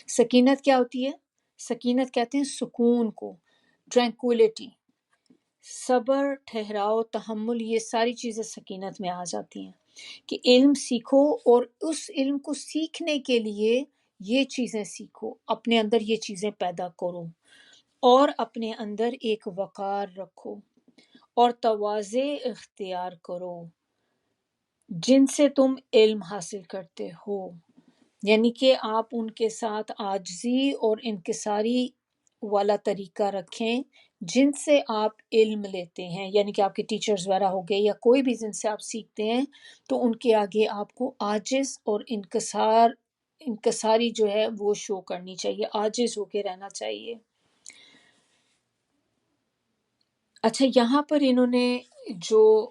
سکینت کیا ہوتی ہے؟ سکینت کہتے ہیں سکون کو، ٹرینکولیٹی، صبر، ٹھہراؤ، تحمل، یہ ساری چیزیں سکینت میں آ جاتی ہیں کہ علم سیکھو اور اس علم کو سیکھنے کے لیے یہ چیزیں سیکھو، اپنے اندر یہ چیزیں پیدا کرو، اور اپنے اندر ایک وقار رکھو اور تواضع اختیار کرو جن سے تم علم حاصل کرتے ہو، یعنی کہ آپ ان کے ساتھ عاجزی اور انکساری والا طریقہ رکھیں جن سے آپ علم لیتے ہیں، یعنی کہ آپ کے ٹیچرز وغیرہ ہو گئے یا کوئی بھی جن سے آپ سیکھتے ہیں، تو ان کے آگے آپ کو عاجز اور انکساری جو ہے وہ شو کرنی چاہیے، عاجز ہو کے رہنا چاہیے۔ اچھا، یہاں پر انہوں نے جو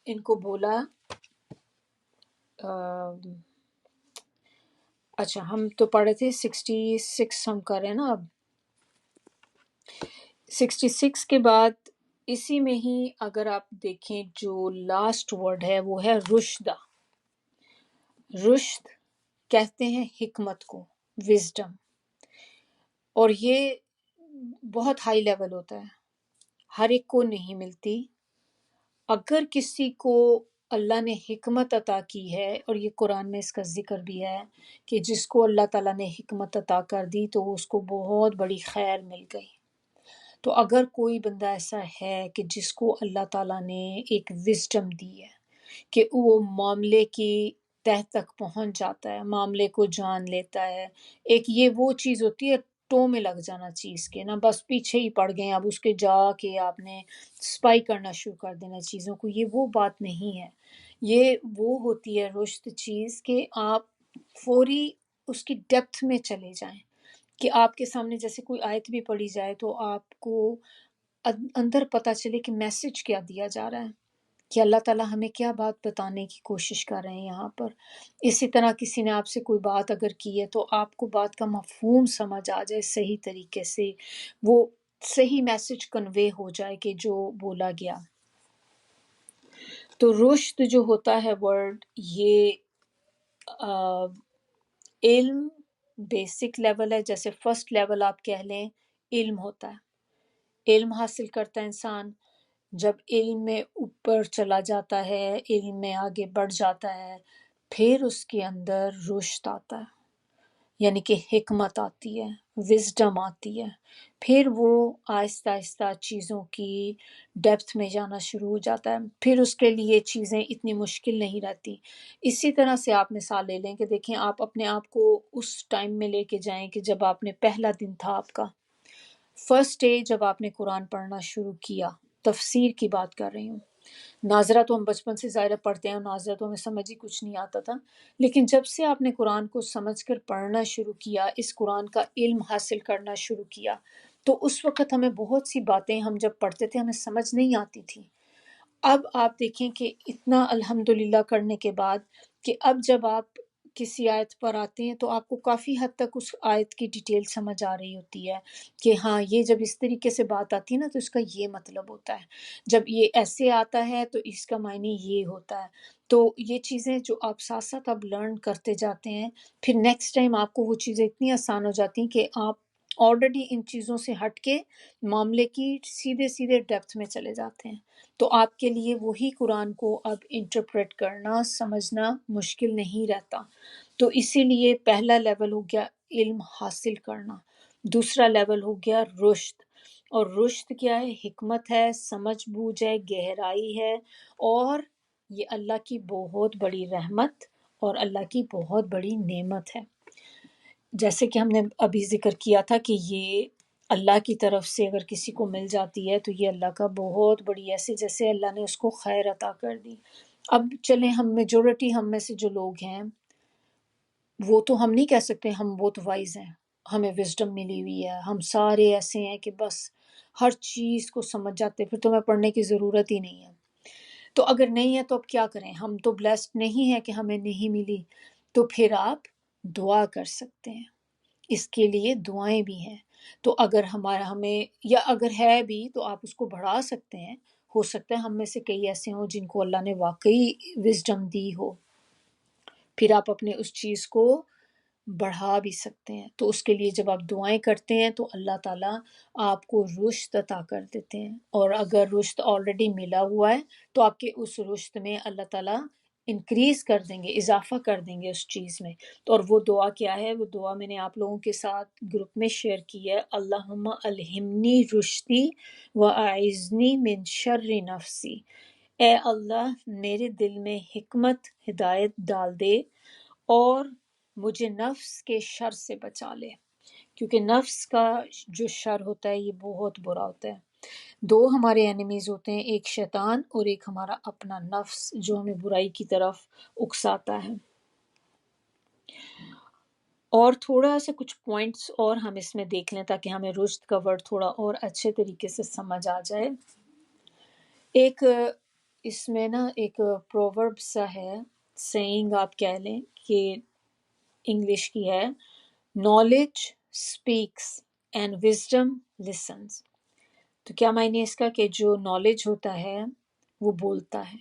ان کو بولا، اچھا ہم تو پڑھے تھے 66 ہم کر رہے ہیں نا اب، 66 کے بعد اسی میں ہی اگر آپ دیکھیں جو لاسٹ ورڈ ہے وہ ہے رشدہ۔ رشد کہتے ہیں حکمت کو، وزڈم، اور یہ بہت ہائی لیول ہوتا ہے، ہر ایک کو نہیں ملتی۔ اگر کسی کو اللہ نے حکمت عطا کی ہے، اور یہ قرآن میں اس کا ذکر بھی ہے کہ جس کو اللہ تعالیٰ نے حکمت عطا کر دی تو اس کو بہت بڑی خیر مل گئی، تو اگر کوئی بندہ ایسا ہے کہ جس کو اللہ تعالیٰ نے ایک وزڈم دی ہے کہ وہ معاملے کی تہ تک پہنچ جاتا ہے، معاملے کو جان لیتا ہے۔ ایک یہ وہ چیز ہوتی ہے ٹو میں لگ جانا چیز کے، نا بس پیچھے ہی پڑ گئے، اب اس کے جا کے آپ نے سپائی کرنا شروع کر دینا چیزوں کو، یہ وہ بات نہیں ہے۔ یہ وہ ہوتی ہے رشد چیز کہ آپ فوری اس کی ڈیپتھ میں چلے جائیں، کہ آپ کے سامنے جیسے کوئی آیت بھی پڑھی جائے تو آپ کو اندر پتہ چلے کہ میسج کیا دیا جا رہا ہے، کہ اللہ تعالیٰ ہمیں کیا بات بتانے کی کوشش کر رہے ہیں یہاں پر۔ اسی طرح کسی نے آپ سے کوئی بات اگر کی ہے تو آپ کو بات کا مفہوم سمجھ آ جائے صحیح طریقے سے، وہ صحیح میسج کنوے ہو جائے کہ جو بولا گیا۔ تو رشد جو ہوتا ہے ورڈ، یہ علم بیسک لیول ہے، جیسے فرسٹ لیول آپ کہہ لیں علم ہوتا ہے، علم حاصل کرتا ہے انسان۔ جب علم میں اوپر چلا جاتا ہے، علم میں آگے بڑھ جاتا ہے، پھر اس کے اندر رشد آتا ہے، یعنی کہ حکمت آتی ہے، وزڈم آتی ہے، پھر وہ آہستہ آہستہ چیزوں کی ڈیپتھ میں جانا شروع ہو جاتا ہے، پھر اس کے لیے چیزیں اتنی مشکل نہیں رہتی۔ اسی طرح سے آپ مثال لے لیں کہ دیکھیں آپ اپنے آپ کو اس ٹائم میں لے کے جائیں کہ جب آپ نے پہلا دن تھا آپ کا، فرسٹ ڈے جب آپ نے قرآن پڑھنا شروع کیا، تفسیر کی بات کر رہی ہوں۔ ناظرہ تو ہم بچپن سے ظاہر پڑھتے ہیں، ناظرہ تو ہمیں سمجھ ہی کچھ نہیں آتا تھا، لیکن جب سے آپ نے قرآن کو سمجھ کر پڑھنا شروع کیا، اس قرآن کا علم حاصل کرنا شروع کیا، تو اس وقت ہمیں بہت سی باتیں ہم جب پڑھتے تھے ہمیں سمجھ نہیں آتی تھی۔ اب آپ دیکھیں کہ اتنا الحمدللہ کرنے کے بعد کہ اب جب آپ کسی آیت پر آتے ہیں تو آپ کو کافی حد تک اس آیت کی ڈیٹیل سمجھ آ رہی ہوتی ہے کہ ہاں یہ جب اس طریقے سے بات آتی ہے نا تو اس کا یہ مطلب ہوتا ہے، جب یہ ایسے آتا ہے تو اس کا معنی یہ ہوتا ہے۔ تو یہ چیزیں جو آپ ساتھ ساتھ اب لرن کرتے جاتے ہیں، پھر نیکسٹ ٹائم آپ کو وہ چیزیں اتنی آسان ہو جاتی ہیں کہ آپ آلریڈی ان چیزوں سے ہٹ کے معاملے کی سیدھے سیدھے ڈیپتھ میں چلے جاتے ہیں۔ تو آپ کے لیے وہی قرآن کو اب انٹرپریٹ کرنا، سمجھنا مشکل نہیں رہتا۔ تو اسی لیے پہلا لیول ہو گیا علم حاصل کرنا، دوسرا لیول ہو گیا رشد۔ اور رشد کیا ہے؟ حکمت ہے، سمجھ بوجھ ہے، گہرائی ہے، اور یہ اللہ کی بہت بڑی رحمت اور اللہ کی بہت بڑی نعمت ہے۔ جیسے کہ ہم نے ابھی ذکر کیا تھا کہ یہ اللہ کی طرف سے اگر کسی کو مل جاتی ہے تو یہ اللہ کا بہت بڑی، ایسے جیسے اللہ نے اس کو خیر عطا کر دی۔ اب چلیں ہم میجورٹی ہم میں سے جو لوگ ہیں وہ تو ہم نہیں کہہ سکتے ہم بہت وائز ہیں، ہمیں وزڈم ملی ہوئی ہے، ہم سارے ایسے ہیں کہ بس ہر چیز کو سمجھ جاتے، پھر تو ہمیں پڑھنے کی ضرورت ہی نہیں ہے۔ تو اگر نہیں ہے تو اب کیا کریں؟ ہم تو بلیسڈ نہیں ہیں کہ ہمیں نہیں ملی، تو پھر آپ دعا کر سکتے ہیں، اس کے لیے دعائیں بھی ہیں۔ تو اگر ہمیں یا اگر ہے بھی تو آپ اس کو بڑھا سکتے ہیں، ہو سکتا ہے ہم میں سے کئی ایسے ہوں جن کو اللہ نے واقعی وزڈم دی ہو، پھر آپ اپنے اس چیز کو بڑھا بھی سکتے ہیں۔ تو اس کے لیے جب آپ دعائیں کرتے ہیں تو اللہ تعالیٰ آپ کو رشد عطا کر دیتے ہیں، اور اگر رشد آلریڈی ملا ہوا ہے تو آپ کے اس رشد میں اللہ تعالیٰ انکریز کر دیں گے، اضافہ کر دیں گے اس چیز میں۔ تو اور وہ دعا کیا ہے؟ وہ دعا میں نے آپ لوگوں کے ساتھ گروپ میں شیئر کی ہے، اللہم الہمنی رشدی واعذنی من شر نفسی۔ اے اللہ میرے دل میں حکمت، ہدایت ڈال دے، اور مجھے نفس کے شر سے بچا لے، کیونکہ نفس کا جو شر ہوتا ہے یہ بہت برا ہوتا ہے۔ دو ہمارے اینیمیز ہوتے ہیں، ایک شیطان اور ایک ہمارا اپنا نفس جو ہمیں برائی کی طرف اکساتا ہے۔ اور تھوڑا سا کچھ پوائنٹس اور ہم اس میں دیکھ لیں تاکہ ہمیں رشد کا ورڈ تھوڑا اور اچھے طریقے سے سمجھ آ جائے۔ ایک اس میں نا ایک پروورب سا ہے، سینگ آپ کہہ لیں کہ انگلش کی ہے، knowledge speaks and wisdom listens. تو کیا معنی اس کا؟ کہ جو نالج ہوتا ہے وہ بولتا ہے،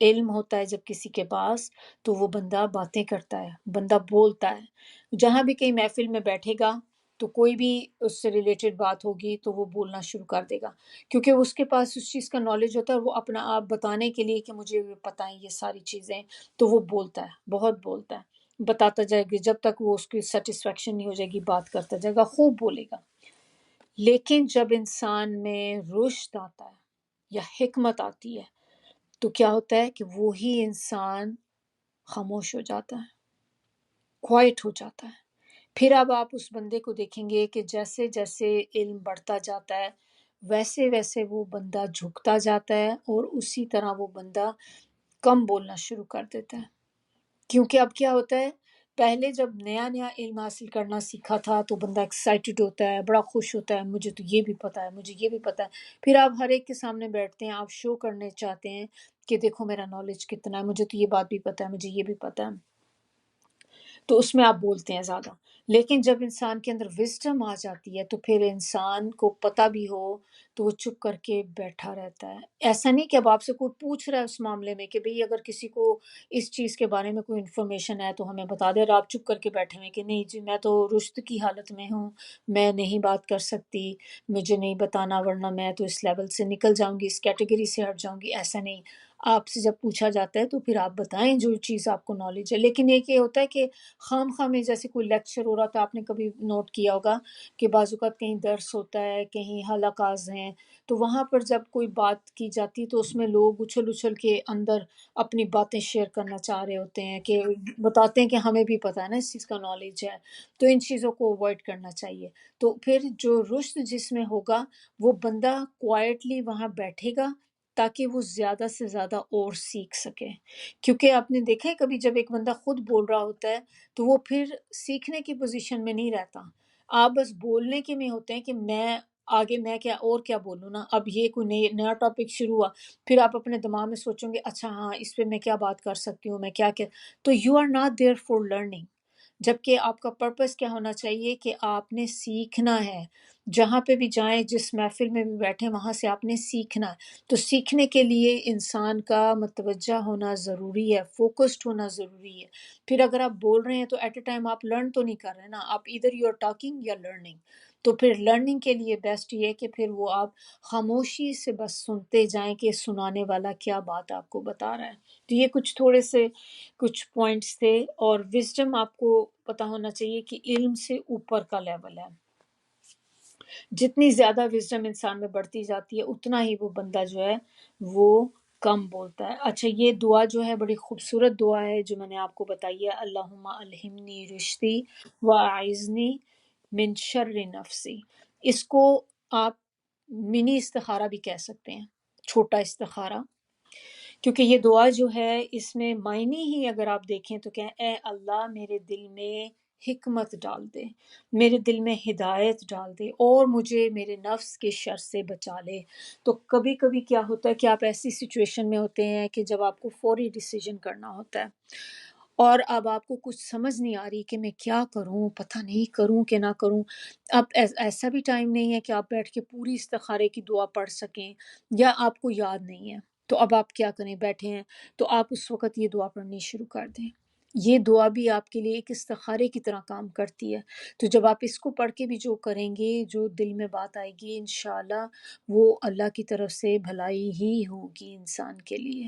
علم ہوتا ہے جب کسی کے پاس تو وہ بندہ باتیں کرتا ہے، بندہ بولتا ہے۔ جہاں بھی کہیں محفل میں بیٹھے گا تو کوئی بھی اس سے ریلیٹڈ بات ہوگی تو وہ بولنا شروع کر دے گا، کیونکہ اس کے پاس اس چیز کا نالج ہوتا ہے، وہ اپنا آپ بتانے کے لیے کہ مجھے پتہ ہے یہ ساری چیزیں، تو وہ بولتا ہے، بہت بولتا ہے، بتاتا جائے گا جب تک وہ اس کی سیٹسفیکشن نہیں ہو جائے گی، بات کرتا جائے گا، خوب بولے گا۔ لیکن جب انسان میں رشد آتا ہے یا حکمت آتی ہے تو کیا ہوتا ہے کہ وہی انسان خاموش ہو جاتا ہے، کوائٹ ہو جاتا ہے۔ پھر اب آپ اس بندے کو دیکھیں گے کہ جیسے جیسے علم بڑھتا جاتا ہے ویسے ویسے وہ بندہ جھکتا جاتا ہے، اور اسی طرح وہ بندہ کم بولنا شروع کر دیتا ہے۔ کیونکہ اب کیا ہوتا ہے، پہلے جب نیا نیا علم حاصل کرنا سیکھا تھا تو بندہ ایکسائٹڈ ہوتا ہے، بڑا خوش ہوتا ہے، مجھے تو یہ بھی پتہ ہے، مجھے یہ بھی پتہ ہے۔ پھر آپ ہر ایک کے سامنے بیٹھتے ہیں، آپ شو کرنے چاہتے ہیں کہ دیکھو میرا نالج کتنا ہے، مجھے تو یہ بات بھی پتہ ہے، مجھے یہ بھی پتہ ہے، تو اس میں آپ بولتے ہیں زیادہ۔ لیکن جب انسان کے اندر وزڈم آ جاتی ہے تو پھر انسان کو پتہ بھی ہو تو وہ چپ کر کے بیٹھا رہتا ہے۔ ایسا نہیں کہ اب آپ سے کوئی پوچھ رہا ہے اس معاملے میں کہ بھئی اگر کسی کو اس چیز کے بارے میں کوئی انفارمیشن ہے تو ہمیں بتا دے، اور آپ چپ کر کے بیٹھے ہوئے کہ نہیں جی میں تو رشد کی حالت میں ہوں، میں نہیں بات کر سکتی، مجھے نہیں بتانا ورنہ میں تو اس لیول سے نکل جاؤں گی، اس کیٹیگری سے ہٹ جاؤں گی۔ ایسا نہیں، آپ سے جب پوچھا جاتا ہے تو پھر آپ بتائیں جو چیز آپ کو نالج ہے۔ لیکن ایک یہ ہوتا ہے کہ خام خواہ میں جیسے کوئی لیکچر ہو رہا تھا، آپ نے کبھی نوٹ کیا ہوگا کہ بعض اوقات کہیں درس ہوتا ہے، کہیں حلقاز ہیں، تو وہاں پر جب کوئی بات کی جاتی تو اس میں لوگ اچھل اچھل کے اندر اپنی باتیں شیئر کرنا چاہ رہے ہوتے ہیں، کہ بتاتے ہیں کہ ہمیں بھی پتہ ہے نا اس چیز کا نالج ہے، تو ان چیزوں کو اوائڈ کرنا چاہیے۔ تو پھر جو رشد جس میں ہوگا وہ بندہ کوائٹلی وہاں بیٹھے گا تاکہ وہ زیادہ سے زیادہ اور سیکھ سکے۔ کیونکہ آپ نے دیکھا ہے کبھی جب ایک بندہ خود بول رہا ہوتا ہے تو وہ پھر سیکھنے کی پوزیشن میں نہیں رہتا، آپ بس بولنے کے میں ہوتے ہیں کہ میں آگے میں کیا اور کیا بولوں نا، اب یہ کوئی نیا ٹاپک شروع ہوا، پھر آپ اپنے دماغ میں سوچیں گے اچھا ہاں اس پہ میں کیا بات کر سکتی ہوں، میں کیا تو you are not there for learning. جبکہ آپ کا پرپس کیا ہونا چاہیے کہ آپ نے سیکھنا ہے، جہاں پہ بھی جائیں جس محفل میں بھی بیٹھیں وہاں سے آپ نے سیکھنا ہے۔ تو سیکھنے کے لیے انسان کا متوجہ ہونا ضروری ہے، فوکسڈ ہونا ضروری ہے۔ پھر اگر آپ بول رہے ہیں تو ایٹ اے ٹائم آپ لرن تو نہیں کر رہے نا، آپ ادھر یو آر ٹاکنگ یا لرننگ۔ تو پھر لرننگ کے لیے بیسٹ یہ ہے کہ پھر وہ آپ خاموشی سے بس سنتے جائیں کہ سنانے والا کیا بات آپ کو بتا رہا ہے۔ تو یہ کچھ تھوڑے سے کچھ پوائنٹس تھے، اور وزڈم آپ کو پتہ ہونا چاہیے کہ علم سے اوپر کا لیول ہے۔ جتنی زیادہ وزڈم انسان میں بڑھتی جاتی ہے اتنا ہی وہ بندہ جو ہے وہ کم بولتا ہے۔ اچھا یہ دعا جو ہے بڑی خوبصورت دعا ہے جو میں نے آپ کو بتائی ہے، اللہم الہمنی رشدی واعذنی من شر نفسی۔ اس کو آپ منی استخارہ بھی کہہ سکتے ہیں، چھوٹا استخارہ، کیونکہ یہ دعا جو ہے اس میں معنی ہی اگر آپ دیکھیں تو کہ اے اللہ میرے دل میں حکمت ڈال دے، میرے دل میں ہدایت ڈال دے، اور مجھے میرے نفس کے شر سے بچا لے۔ تو کبھی کبھی کیا ہوتا ہے کہ آپ ایسی سچویشن میں ہوتے ہیں کہ جب آپ کو فوری ڈیسیجن کرنا ہوتا ہے، اور اب آپ کو کچھ سمجھ نہیں آ رہی کہ میں کیا کروں، پتہ نہیں کروں کہ نہ کروں۔ اب ایسا بھی ٹائم نہیں ہے کہ آپ بیٹھ کے پوری استخارے کی دعا پڑھ سکیں، یا آپ کو یاد نہیں ہے، تو اب آپ کیا کریں، بیٹھے ہیں تو آپ اس وقت یہ دعا پڑھنی شروع کر دیں۔ یہ دعا بھی آپ کے لیے ایک استخارے کی طرح کام کرتی ہے۔ تو جب آپ اس کو پڑھ کے بھی جو کریں گے، جو دل میں بات آئے گی، انشاءاللہ وہ اللہ کی طرف سے بھلائی ہی ہوگی انسان کے لیے۔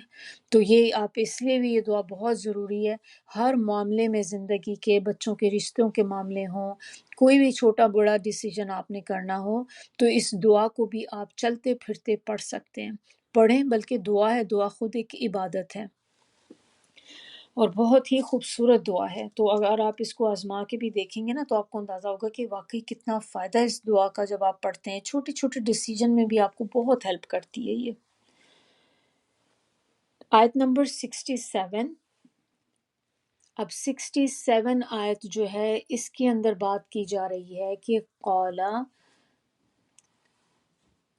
تو یہ آپ اس لیے بھی یہ دعا بہت ضروری ہے، ہر معاملے میں، زندگی کے، بچوں کے رشتوں کے معاملے ہوں، کوئی بھی چھوٹا بڑا ڈیسیجن آپ نے کرنا ہو تو اس دعا کو بھی آپ چلتے پھرتے پڑھ سکتے ہیں۔ پڑھیں، بلکہ دعا ہے، دعا خود ایک عبادت ہے اور بہت ہی خوبصورت دعا ہے۔ تو اگر آپ اس کو آزما کے بھی دیکھیں گے نا تو آپ کو اندازہ ہوگا کہ واقعی کتنا فائدہ ہے اس دعا کا۔ جب آپ پڑھتے ہیں چھوٹے چھوٹے ڈیسیجن میں بھی آپ کو بہت ہیلپ کرتی ہے یہ۔ آیت نمبر 67۔ اب 67 آیت جو ہے اس کے اندر بات کی جا رہی ہے کہ قالا،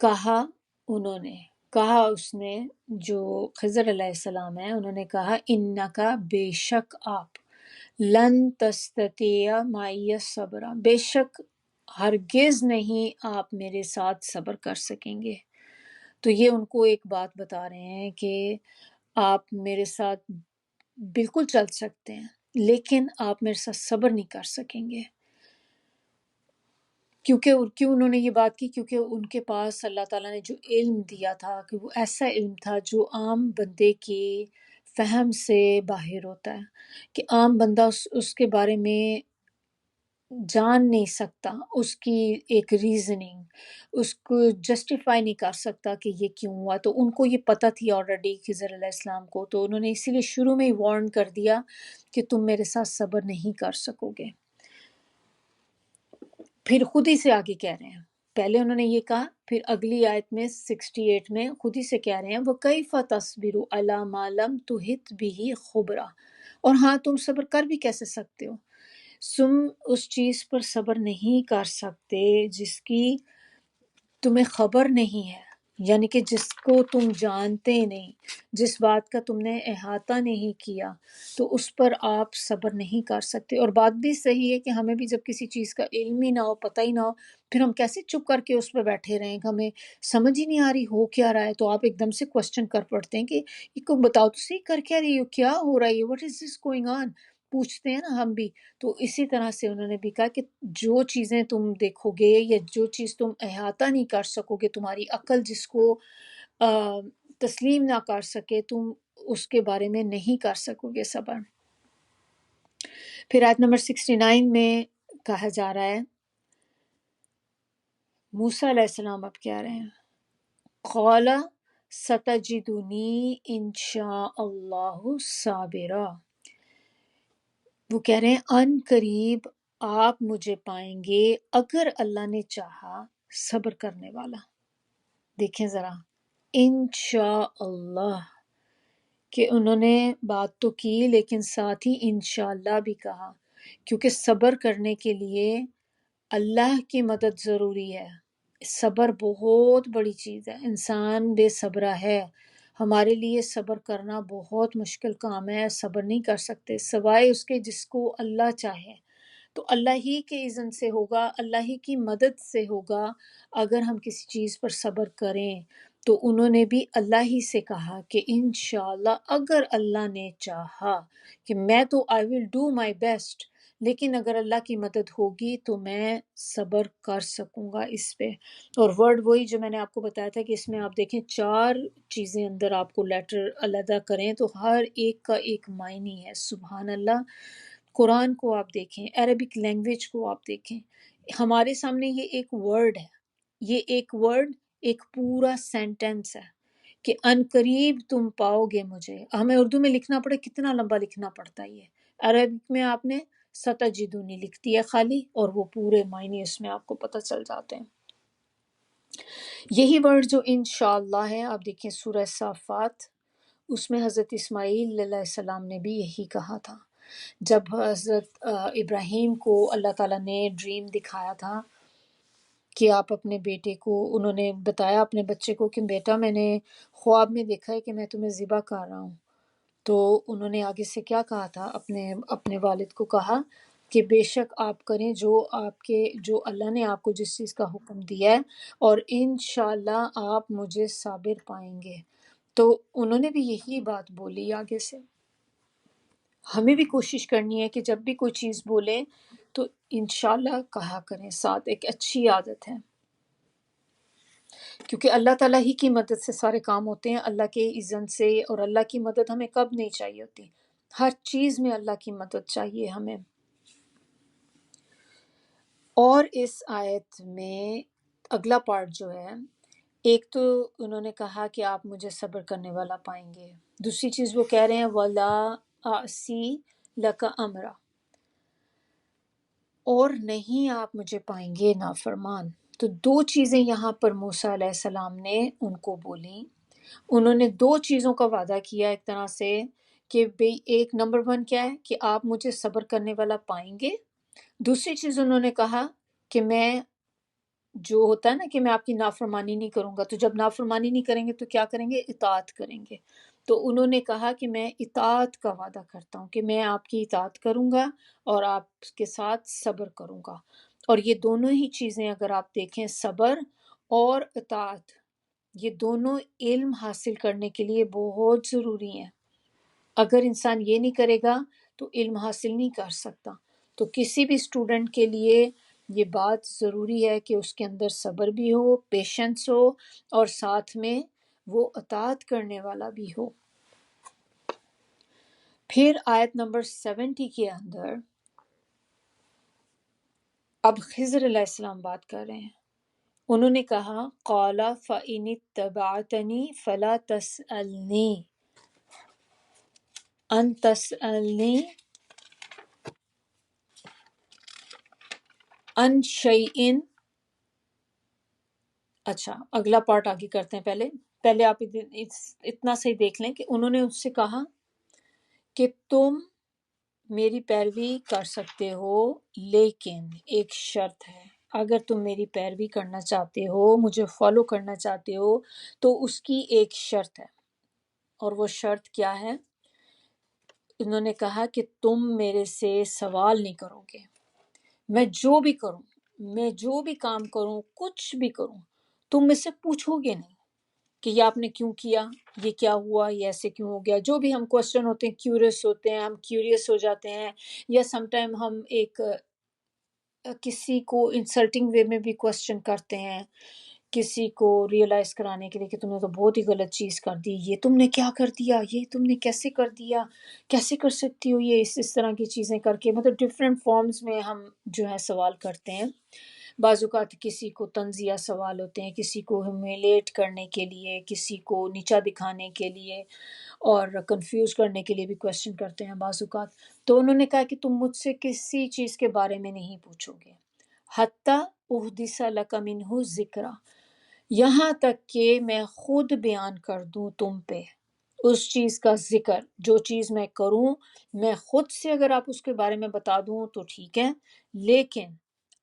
کہا، انہوں نے کہا، اس نے جو خضر علیہ السلام ہے انہوں نے کہا انکا، بے شک آپ، لن تستطیع معی صبرا، بے شک ہرگز نہیں آپ میرے ساتھ صبر کر سکیں گے۔ تو یہ ان کو ایک بات بتا رہے ہیں کہ آپ میرے ساتھ بالکل چل سکتے ہیں لیکن آپ میرے ساتھ صبر نہیں کر سکیں گے۔ کیوں انہوں نے یہ بات کی؟ کیونکہ ان کے پاس اللہ تعالیٰ نے جو علم دیا تھا کہ وہ ایسا علم تھا جو عام بندے کے فہم سے باہر ہوتا ہے، کہ عام بندہ اس کے بارے میں جان نہیں سکتا اس کی ایک ریزننگ، اس کو جسٹیفائی نہیں کر سکتا کہ یہ کیوں ہوا. تو ان کو یہ پتہ تھی آلریڈی خضر علیہ السلام کو، تو انہوں نے اسی لیے شروع میں ہی وارن کر دیا کہ تم میرے ساتھ صبر نہیں کر سکو گے. پھر خود ہی سے آگے کہہ رہے ہیں، پہلے انہوں نے یہ کہا، پھر اگلی آیت میں 68 میں خود ہی سے کہہ رہے ہیں وَكَيْفَ تَصْبِرُ عَلَىٰ مَا لَمْ تُحِطْ بِهِ خُبْرًا، اور ہاں تم صبر کر بھی کیسے سکتے ہو، تم اس چیز پر صبر نہیں کر سکتے جس کی تمہیں خبر نہیں ہے، یعنی کہ جس کو تم جانتے نہیں، جس بات کا تم نے احاطہ نہیں کیا، تو اس پر آپ صبر نہیں کر سکتے. اور بات بھی صحیح ہے کہ ہمیں بھی جب کسی چیز کا علم ہی نہ ہو، پتہ ہی نہ ہو، پھر ہم کیسے چپ کر کے اس پہ بیٹھے رہیں کہ ہمیں سمجھ ہی نہیں آ رہی ہو کیا رہا ہے، تو آپ ایک دم سے کوشچن کر پڑتے ہیں کہ یہ کو بتاؤ تو صحیح، کر کیا رہی ہو، کیا ہو رہا ہے، what is this going on, پوچھتے ہیں نا ہم بھی. تو اسی طرح سے انہوں نے بھی کہا کہ جو چیزیں تم دیکھو گے یا جو چیز تم احاطہ نہیں کر سکو گے، تمہاری عقل جس کو تسلیم نہ کر سکے، تم اس کے بارے میں نہیں کر سکو گے صبر. پھر آیت نمبر 69 میں کہا جا رہا ہے، موسیٰ علیہ السلام اب کہہ رہے ہیں قال ستجدنی انشاء اللہ صابرا، وہ کہہ رہے ہیں ان قریب آپ مجھے پائیں گے اگر اللہ نے چاہا صبر کرنے والا. دیکھیں ذرا، انشاء اللہ کہ انہوں نے بات تو کی لیکن ساتھ ہی انشاءاللہ بھی کہا، کیونکہ صبر کرنے کے لیے اللہ کی مدد ضروری ہے. صبر بہت بڑی چیز ہے، انسان بے صبرہ ہے، ہمارے لیے صبر کرنا بہت مشکل کام ہے، صبر نہیں کر سکتے سوائے اس کے جس کو اللہ چاہے. تو اللہ ہی کے اذن سے ہوگا، اللہ ہی کی مدد سے ہوگا اگر ہم کسی چیز پر صبر کریں. تو انہوں نے بھی اللہ ہی سے کہا کہ انشاءاللہ اگر اللہ نے چاہا، کہ میں تو آئی ول ڈو مائی بیسٹ، لیکن اگر اللہ کی مدد ہوگی تو میں صبر کر سکوں گا اس پہ. اور ورڈ وہی جو میں نے آپ کو بتایا تھا کہ اس میں آپ دیکھیں 4 چیزیں اندر آپ کو لیٹر علیحدہ کریں تو ہر ایک کا ایک معنی ہے. سبحان اللہ. قرآن کو آپ دیکھیں، عربک لینگویج کو آپ دیکھیں، ہمارے سامنے یہ ایک ورڈ ہے، یہ ایک ورڈ ایک پورا سینٹنس ہے کہ ان قریب تم پاؤ گے مجھے. ہمیں اردو میں لکھنا پڑے کتنا لمبا لکھنا پڑتا ہے، یہ عربک میں آپ نے ستجدونی لکھ دیا خالی، اور وہ پورے معنی اس میں آپ کو پتہ چل جاتے ہیں. یہی ورڈ جو انشاءاللہ ہے، آپ دیکھیں سورہ صافات، اس میں حضرت اسماعیل علیہ السلام نے بھی یہی کہا تھا جب حضرت ابراہیم کو اللہ تعالیٰ نے ڈریم دکھایا تھا کہ آپ اپنے بیٹے کو، انہوں نے بتایا اپنے بچے کو کہ بیٹا میں نے خواب میں دیکھا ہے کہ میں تمہیں ذبح کر رہا ہوں. تو انہوں نے آگے سے کیا کہا تھا، اپنے والد کو کہا کہ بے شک آپ کریں جو اللہ نے آپ کو جس چیز کا حکم دیا ہے، اور انشاءاللہ آپ مجھے صابر پائیں گے. تو انہوں نے بھی یہی بات بولی آگے سے. ہمیں بھی کوشش کرنی ہے کہ جب بھی کوئی چیز بولیں تو انشاءاللہ کہا کریں ساتھ، ایک اچھی عادت ہے، کیونکہ اللہ تعالیٰ ہی کی مدد سے سارے کام ہوتے ہیں، اللہ کے اذن سے. اور اللہ کی مدد ہمیں کب نہیں چاہیے ہوتی، ہر چیز میں اللہ کی مدد چاہیے ہمیں. اور اس آیت میں اگلا پارٹ جو ہے، ایک تو انہوں نے کہا کہ آپ مجھے صبر کرنے والا پائیں گے، دوسری چیز وہ کہہ رہے ہیں وَلَا أَعْصِي لَكَ أَمْرًا، اور نہیں آپ مجھے پائیں گے نافرمان. تو 2 چیزیں یہاں پر موسیٰ علیہ السلام نے ان کو بولیں. انہوں نے 2 چیزوں کا وعدہ کیا ایک طرح سے کہ بھئی ایک نمبر 1 کیا ہے کہ آپ مجھے صبر کرنے والا پائیں گے، دوسری چیز انہوں نے کہا کہ میں جو ہوتا ہے نا کہ میں آپ کی نافرمانی نہیں کروں گا. تو جب نافرمانی نہیں کریں گے تو کیا کریں گے، اطاعت کریں گے. تو انہوں نے کہا کہ میں اطاعت کا وعدہ کرتا ہوں کہ میں آپ کی اطاعت کروں گا اور آپ کے ساتھ صبر کروں گا. اور یہ دونوں ہی چیزیں اگر آپ دیکھیں، صبر اور اطاعت، یہ دونوں علم حاصل کرنے کے لیے بہت ضروری ہیں. اگر انسان یہ نہیں کرے گا تو علم حاصل نہیں کر سکتا. تو کسی بھی اسٹوڈنٹ کے لیے یہ بات ضروری ہے کہ اس کے اندر صبر بھی ہو، پیشنس ہو، اور ساتھ میں وہ اطاعت کرنے والا بھی ہو. پھر آیت نمبر 70 کے اندر اب خضر علیہ السلام بات کر رہے ہیں. انہوں نے کہا قال فإن اتبعتنی فلا تسألنی ان تسألنی ان شیء. اچھا اگلا پارٹ آگے کرتے ہیں. پہلے آپ اتنا صحیح دیکھ لیں کہ انہوں نے اس سے کہا کہ تم میری پیروی کر سکتے ہو لیکن ایک شرط ہے. اگر تم میری پیروی کرنا چاہتے ہو، مجھے فالو کرنا چاہتے ہو، تو اس کی ایک شرط ہے. اور وہ شرط کیا ہے؟ انہوں نے کہا کہ تم میرے سے سوال نہیں کرو گے. میں جو بھی کروں، میں جو بھی کام کروں، کچھ بھی کروں، تم مجھ سے پوچھو گے نہیں کہ یہ آپ نے کیوں کیا، یہ کیا ہوا، یہ ایسے کیوں ہو گیا. جو بھی ہم کوشچن ہوتے ہیں، کیوریس ہوتے ہیں، ہم کیوریس ہو جاتے ہیں. یا سم ٹائم ہم ایک کسی کو انسلٹنگ وے میں بھی کوشچن کرتے ہیں، کسی کو ریئلائز کرانے کے لیے کہ تم نے تو بہت ہی غلط چیز کر دی، یہ تم نے کیا کر دیا، یہ تم نے کیسے کر دیا، کیسے کر سکتی ہو یہ، اس طرح کی چیزیں کر کے مطلب ڈفرینٹ فارمز میں ہم جو ہے سوال کرتے ہیں. بعض اوقات کسی کو طنزیہ سوال ہوتے ہیں، کسی کو ہیومیلیٹ کرنے کے لیے، کسی کو نیچا دکھانے کے لیے اور کنفیوز کرنے کے لیے بھی کوشچن کرتے ہیں بعض اوقات. تو انہوں نے کہا کہ تم مجھ سے کسی چیز کے بارے میں نہیں پوچھو گے حتیٰ احدث لک منہ ذکرا، یہاں تک کہ میں خود بیان کر دوں تم پہ اس چیز کا ذکر. جو چیز میں کروں میں خود سے اگر آپ اس کے بارے میں بتا دوں تو ٹھیک ہے، لیکن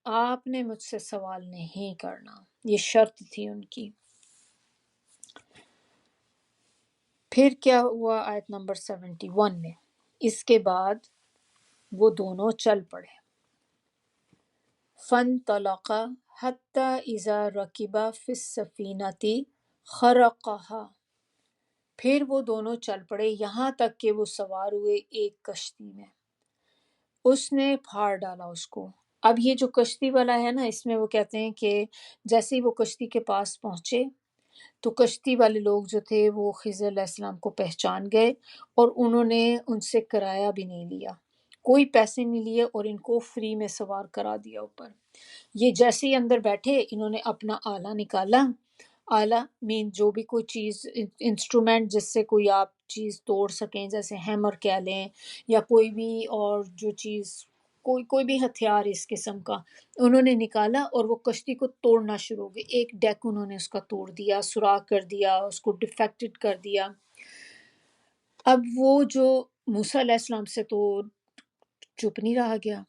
آپ نے مجھ سے سوال نہیں کرنا. یہ شرط تھی ان کی. پھر کیا ہوا آیت نمبر 71 میں؟ اس کے بعد وہ دونوں چل پڑے. فانطلقا حتی اذا رکبا فی السفینۃ خرقها، پھر وہ دونوں چل پڑے یہاں تک کہ وہ سوار ہوئے ایک کشتی میں. اس نے پھاڑ ڈالا اس کو. اب یہ جو کشتی والا ہے نا، اس میں وہ کہتے ہیں کہ جیسے ہی وہ کشتی کے پاس پہنچے تو کشتی والے لوگ جو تھے وہ خضر علیہ السلام کو پہچان گئے اور انہوں نے ان سے کرایہ بھی نہیں لیا، کوئی پیسے نہیں لیے اور ان کو فری میں سوار کرا دیا اوپر. یہ جیسے ہی اندر بیٹھے انہوں نے اپنا آلہ نکالا. آلہ مین جو بھی کوئی چیز انسٹرومنٹ جس سے کوئی آپ چیز توڑ سکیں، جیسے ہیمر کہہ لیں یا کوئی بھی اور جو چیز، کوئی بھی ہتھیار اس قسم کا انہوں نے نکالا اور وہ کشتی کو توڑنا شروع ہو گئے. ایک ڈیک انہوں نے اس کا توڑ دیا، سوراخ کر دیا، اس کو ڈیفیکٹڈ کر دیا. اب وہ جو موسیٰ علیہ السلام سے تو چپ نہیں رہا گیا،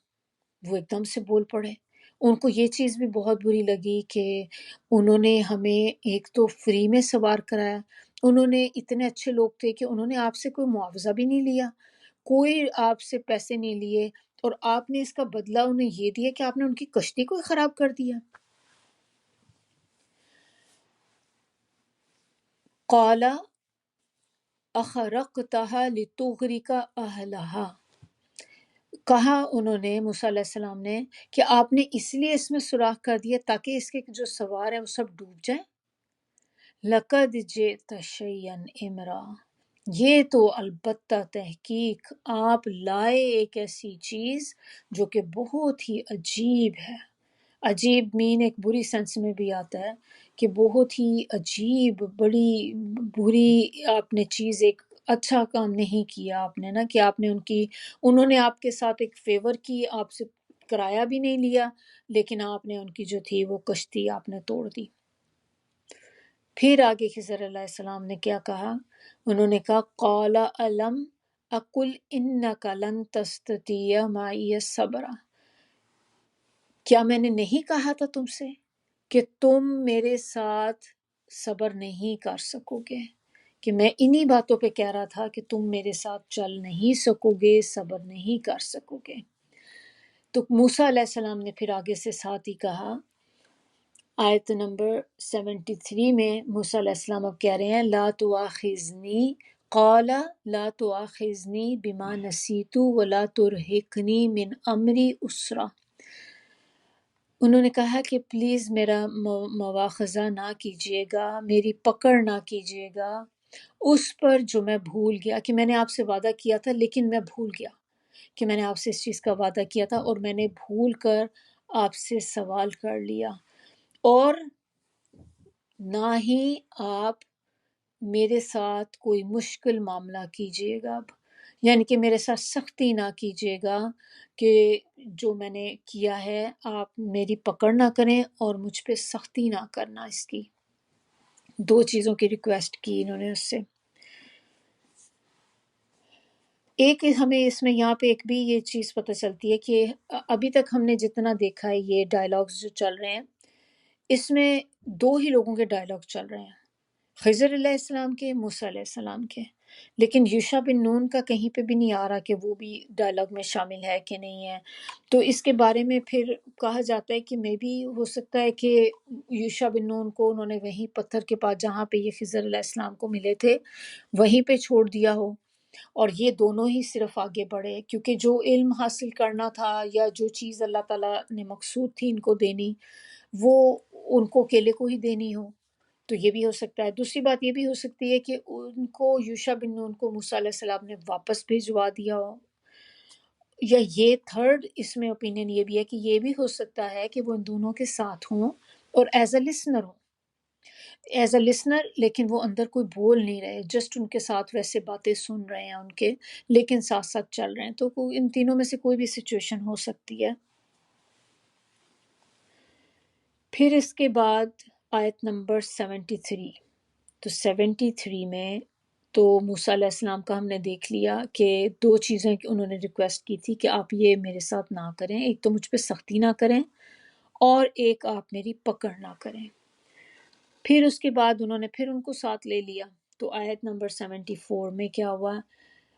وہ ایک دم سے بول پڑے. ان کو یہ چیز بھی بہت بری لگی کہ انہوں نے ہمیں ایک تو فری میں سوار کرایا، انہوں نے اتنے اچھے لوگ تھے کہ انہوں نے آپ سے کوئی معاوضہ بھی نہیں لیا، کوئی آپ سے پیسے نہیں لیے، اور آپ نے اس کا بدلہ انہیں یہ دیا کہ آپ نے ان کی کشتی کو خراب کر دیا. قال اخرقتها لتغرق اہلها، کہا انہوں نے موسیٰ علیہ السلام نے کہ آپ نے اس لیے اس میں سوراخ کر دیا تاکہ اس کے جو سوار ہیں وہ سب ڈوب جائیں. لقد جئت شیئا امرا، یہ تو البتہ تحقیق آپ لائے ایک ایسی چیز جو کہ بہت ہی عجیب ہے. عجیب مین ایک بری سینس میں بھی آتا ہے کہ بہت ہی عجیب، بڑی بری آپ نے چیز، ایک اچھا کام نہیں کیا آپ نے نا، کہ آپ نے انہوں نے آپ کے ساتھ ایک فیور کی، آپ سے کرایہ بھی نہیں لیا، لیکن آپ نے ان کی جو تھی وہ کشتی آپ نے توڑ دی. پھر آگے خضر علیہ السلام نے کیا کہا؟ انہوں نے کہا قال الم اقل انک لن تستطیع معی صبرا، کیا میں نے نہیں کہا تھا تم سے کہ تم میرے ساتھ صبر نہیں کر سکو گے، کہ میں انہی باتوں پہ کہہ رہا تھا کہ تم میرے ساتھ چل نہیں سکو گے، صبر نہیں کر سکو گے. تو موسیٰ علیہ السلام نے پھر آگے سے ساتھ ہی کہا. آیت نمبر 73 میں موسیٰ علیہ السلام اب کہہ رہے ہیں لا تواخذنی، قال لا تواخذنی بما نسیت ولا ترہقنی من امری اسرا. انہوں نے کہا کہ پلیز میرا مواخذہ نہ کیجیے گا، میری پکڑ نہ کیجیے گا اس پر جو میں بھول گیا، کہ میں نے آپ سے وعدہ کیا تھا لیکن میں بھول گیا کہ میں نے آپ سے اس چیز کا وعدہ کیا تھا اور میں نے بھول کر آپ سے سوال کر لیا، اور نہ ہی آپ میرے ساتھ کوئی مشکل معاملہ کیجیے گا اب، یعنی کہ میرے ساتھ سختی نہ کیجیے گا کہ جو میں نے کیا ہے آپ میری پکڑ نہ کریں اور مجھ پہ سختی نہ کرنا اس کی۔ دو چیزوں کی ریکویسٹ کی انہوں نے اس سے۔ ایک ہمیں اس میں یہاں پہ ایک بھی یہ چیز پتہ چلتی ہے کہ ابھی تک ہم نے جتنا دیکھا ہے یہ ڈائلاگز جو چل رہے ہیں، اس میں دو ہی لوگوں کے ڈائلاگ چل رہے ہیں، خضر علیہ السلام کے، موسیٰ علیہ السلام کے، لیکن یوشع بن نون کا کہیں پہ بھی نہیں آ رہا کہ وہ بھی ڈائلاگ میں شامل ہے کہ نہیں ہے۔ تو اس کے بارے میں پھر کہا جاتا ہے کہ میں بھی ہو سکتا ہے کہ یوشع بن نون کو انہوں نے وہیں پتھر کے پاس جہاں پہ یہ خضر علیہ السلام کو ملے تھے وہیں پہ چھوڑ دیا ہو، اور یہ دونوں ہی صرف آگے بڑھے، کیونکہ جو علم حاصل کرنا تھا یا جو چیز اللہ تعالیٰ نے مقصود تھی ان کو دینی، وہ ان کو اکیلے کو ہی دینی ہو، تو یہ بھی ہو سکتا ہے۔ دوسری بات یہ بھی ہو سکتی ہے کہ ان کو یوشع بن نون کو موسیٰ علیہ السلام نے واپس بھیجوا دیا ہو، یا یہ تھرڈ اس میں اوپینین یہ بھی ہے کہ یہ بھی ہو سکتا ہے کہ وہ ان دونوں کے ساتھ ہوں اور ایز اے لسنر ہوں، ایز اے لسنر، لیکن وہ اندر کوئی بول نہیں رہے، جسٹ ان کے ساتھ ویسے باتیں سن رہے ہیں ان کے، لیکن ساتھ ساتھ چل رہے ہیں۔ تو ان تینوں میں سے کوئی بھی سچویشن ہو سکتی ہے۔ پھر اس کے بعد آیت نمبر 73، تو 73 میں تو موسیٰ علیہ السلام کا ہم نے دیکھ لیا کہ دو چیزیں کہ انہوں نے ریکویسٹ کی تھی کہ آپ یہ میرے ساتھ نہ کریں، ایک تو مجھ پہ سختی نہ کریں اور ایک آپ میری پکڑ نہ کریں۔ پھر اس کے بعد انہوں نے پھر ان کو ساتھ لے لیا، تو آیت نمبر 74 میں کیا ہوا؟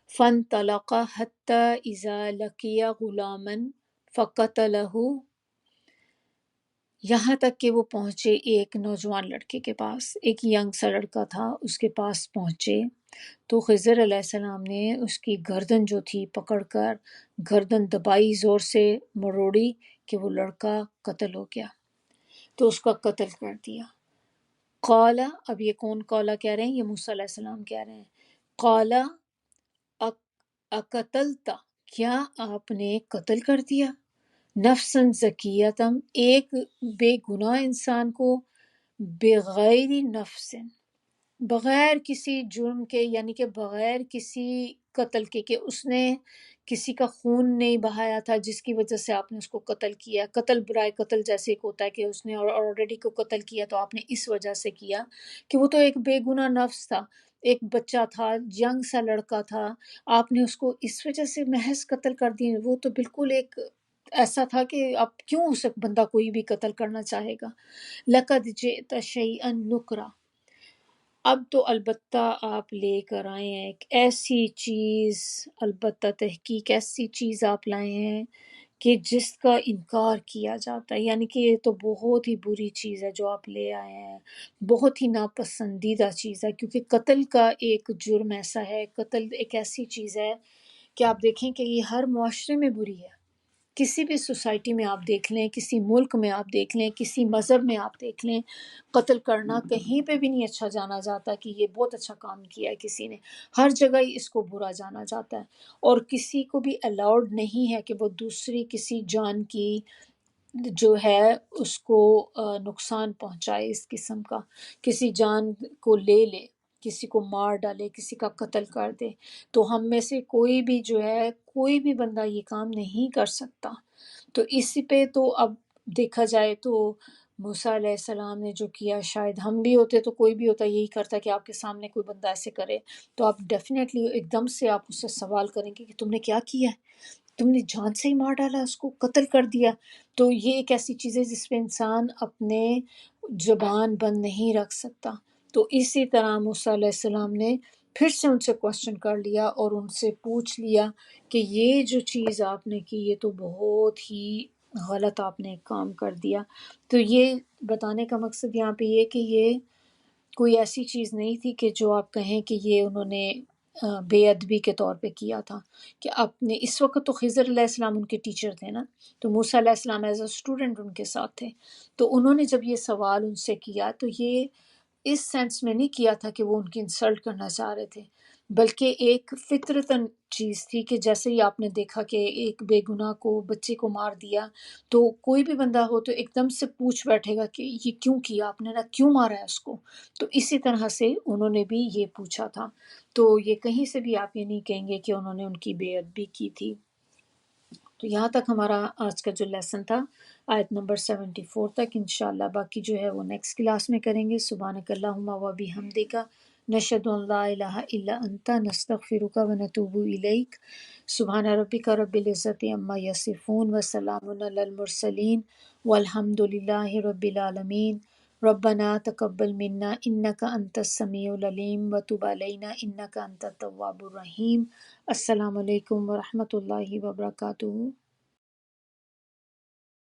فَانْطَلَقَا حَتَّى إِذَا لَقِيَا غُلَامًا فَقَتَلَهُ، یہاں تک کہ وہ پہنچے ایک نوجوان لڑکے کے پاس، ایک ینگ سا لڑکا تھا، اس کے پاس پہنچے تو خضر علیہ السلام نے اس کی گردن جو تھی پکڑ کر گردن دبائی، زور سے مروڑی کہ وہ لڑکا قتل ہو گیا، تو اس کا قتل کر دیا۔ قال، اب یہ کون قالا کہہ رہے ہیں؟ یہ موسیٰ علیہ السلام کہہ رہے ہیں۔ قال اقتلت، کیا آپ نے قتل کر دیا؟ نفسن زکیتم، ایک بے گناہ انسان کو، بغیر نفس، بغیر کسی جرم کے، یعنی کہ بغیر کسی قتل کے، کہ اس نے کسی کا خون نہیں بہایا تھا جس کی وجہ سے آپ نے اس کو قتل کیا۔ قتل برائے قتل جیسے ایک ہوتا ہے کہ اس نے آلریڈی کو قتل کیا تو آپ نے اس وجہ سے کیا، کہ وہ تو ایک بے گناہ نفس تھا، ایک بچہ تھا، ینگ سا لڑکا تھا، آپ نے اس کو اس وجہ سے محض قتل کر دی۔ وہ تو بالکل ایک ایسا تھا کہ اب کیوں بندہ کوئی بھی قتل کرنا چاہے گا۔ لقد جئت شیئا نکرا، اب تو البتہ آپ لے کر آئے ہیں ایک ایسی چیز، البتہ تحقیق ایسی چیز آپ لائے ہیں کہ جس کا انکار کیا جاتا ہے، یعنی کہ یہ تو بہت ہی بری چیز ہے جو آپ لے آئے ہیں، بہت ہی ناپسندیدہ چیز ہے، کیونکہ قتل کا ایک جرم ایسا ہے، قتل ایک ایسی چیز ہے کہ آپ دیکھیں کہ یہ ہر معاشرے میں بری ہے، کسی بھی سوسائٹی میں آپ دیکھ لیں، کسی ملک میں آپ دیکھ لیں، کسی مذہب میں آپ دیکھ لیں، قتل کرنا کہیں پہ بھی نہیں اچھا جانا جاتا کہ یہ بہت اچھا کام کیا ہے کسی نے، ہر جگہ ہی اس کو برا جانا جاتا ہے، اور کسی کو بھی الاؤڈ نہیں ہے کہ وہ دوسری کسی جان کی جو ہے اس کو نقصان پہنچائے، اس قسم کا کسی جان کو لے لے، کسی کو مار ڈالے، کسی کا قتل کر دے۔ تو ہم میں سے کوئی بھی جو ہے، کوئی بھی بندہ یہ کام نہیں کر سکتا۔ تو اسی پہ تو اب دیکھا جائے تو موسیٰ علیہ السلام نے جو کیا، شاید ہم بھی ہوتے تو کوئی بھی ہوتا یہی کرتا کہ آپ کے سامنے کوئی بندہ ایسے کرے تو آپ ڈیفینیٹلی ایک دم سے آپ اس سے سوال کریں گے کہ تم نے کیا کیا ہے، تم نے جان سے ہی مار ڈالا، اس کو قتل کر دیا۔ تو یہ ایک ایسی چیز ہے جس پہ انسان اپنے زبان بند نہیں رکھ سکتا۔ تو اسی طرح موسیٰ علیہ السلام نے پھر سے ان سے کوسچن کر لیا اور ان سے پوچھ لیا کہ یہ جو چیز آپ نے کی یہ تو بہت ہی غلط آپ نے کام کر دیا۔ تو یہ بتانے کا مقصد یہاں پہ یہ کہ یہ کوئی ایسی چیز نہیں تھی کہ جو آپ کہیں کہ یہ انہوں نے بے ادبی کے طور پہ کیا تھا، کہ اپنے اس وقت تو خضر علیہ السلام ان کے ٹیچر تھے نا، تو موسیٰ علیہ السلام ایز اے اسٹوڈنٹ ان کے ساتھ تھے، تو انہوں نے جب یہ سوال ان سے کیا تو یہ اس سینس میں نہیں کیا تھا کہ وہ ان کی انسلٹ کرنا چاہ رہے تھے، بلکہ ایک فطرتاً چیز تھی کہ جیسے ہی آپ نے دیکھا کہ ایک بے گناہ کو، بچے کو مار دیا، تو کوئی بھی بندہ ہو تو ایک دم سے پوچھ بیٹھے گا کہ یہ کیوں کیا آپ نے، نہ کیوں مارا ہے اس کو. تو اسی طرح سے انہوں نے بھی یہ پوچھا تھا. تو یہ کہیں سے بھی آپ یہ نہیں کہیں گے کہ انہوں نے ان کی بے ادبی کی تھی. تو یہاں تک ہمارا آج کا جو لیسن تھا آیت نمبر 74 تک. انشاءاللہ باقی جو ہے وہ نیکسٹ کلاس میں کریں گے. سبحانک اللہم و بحمدک، نشہد ان لا الہ الا انت، نستغفرک و نتوب الیک. سبحان ربک رب العزت عما یصفون وسلام علی المرسلین والحمد للہ رب العالمین. ربنا تقبل منا انک انت السمیع العلیم وتب علینا انک انت التواب الرحیم. السلام علیکم ورحمۃ اللہ وبرکاتہ.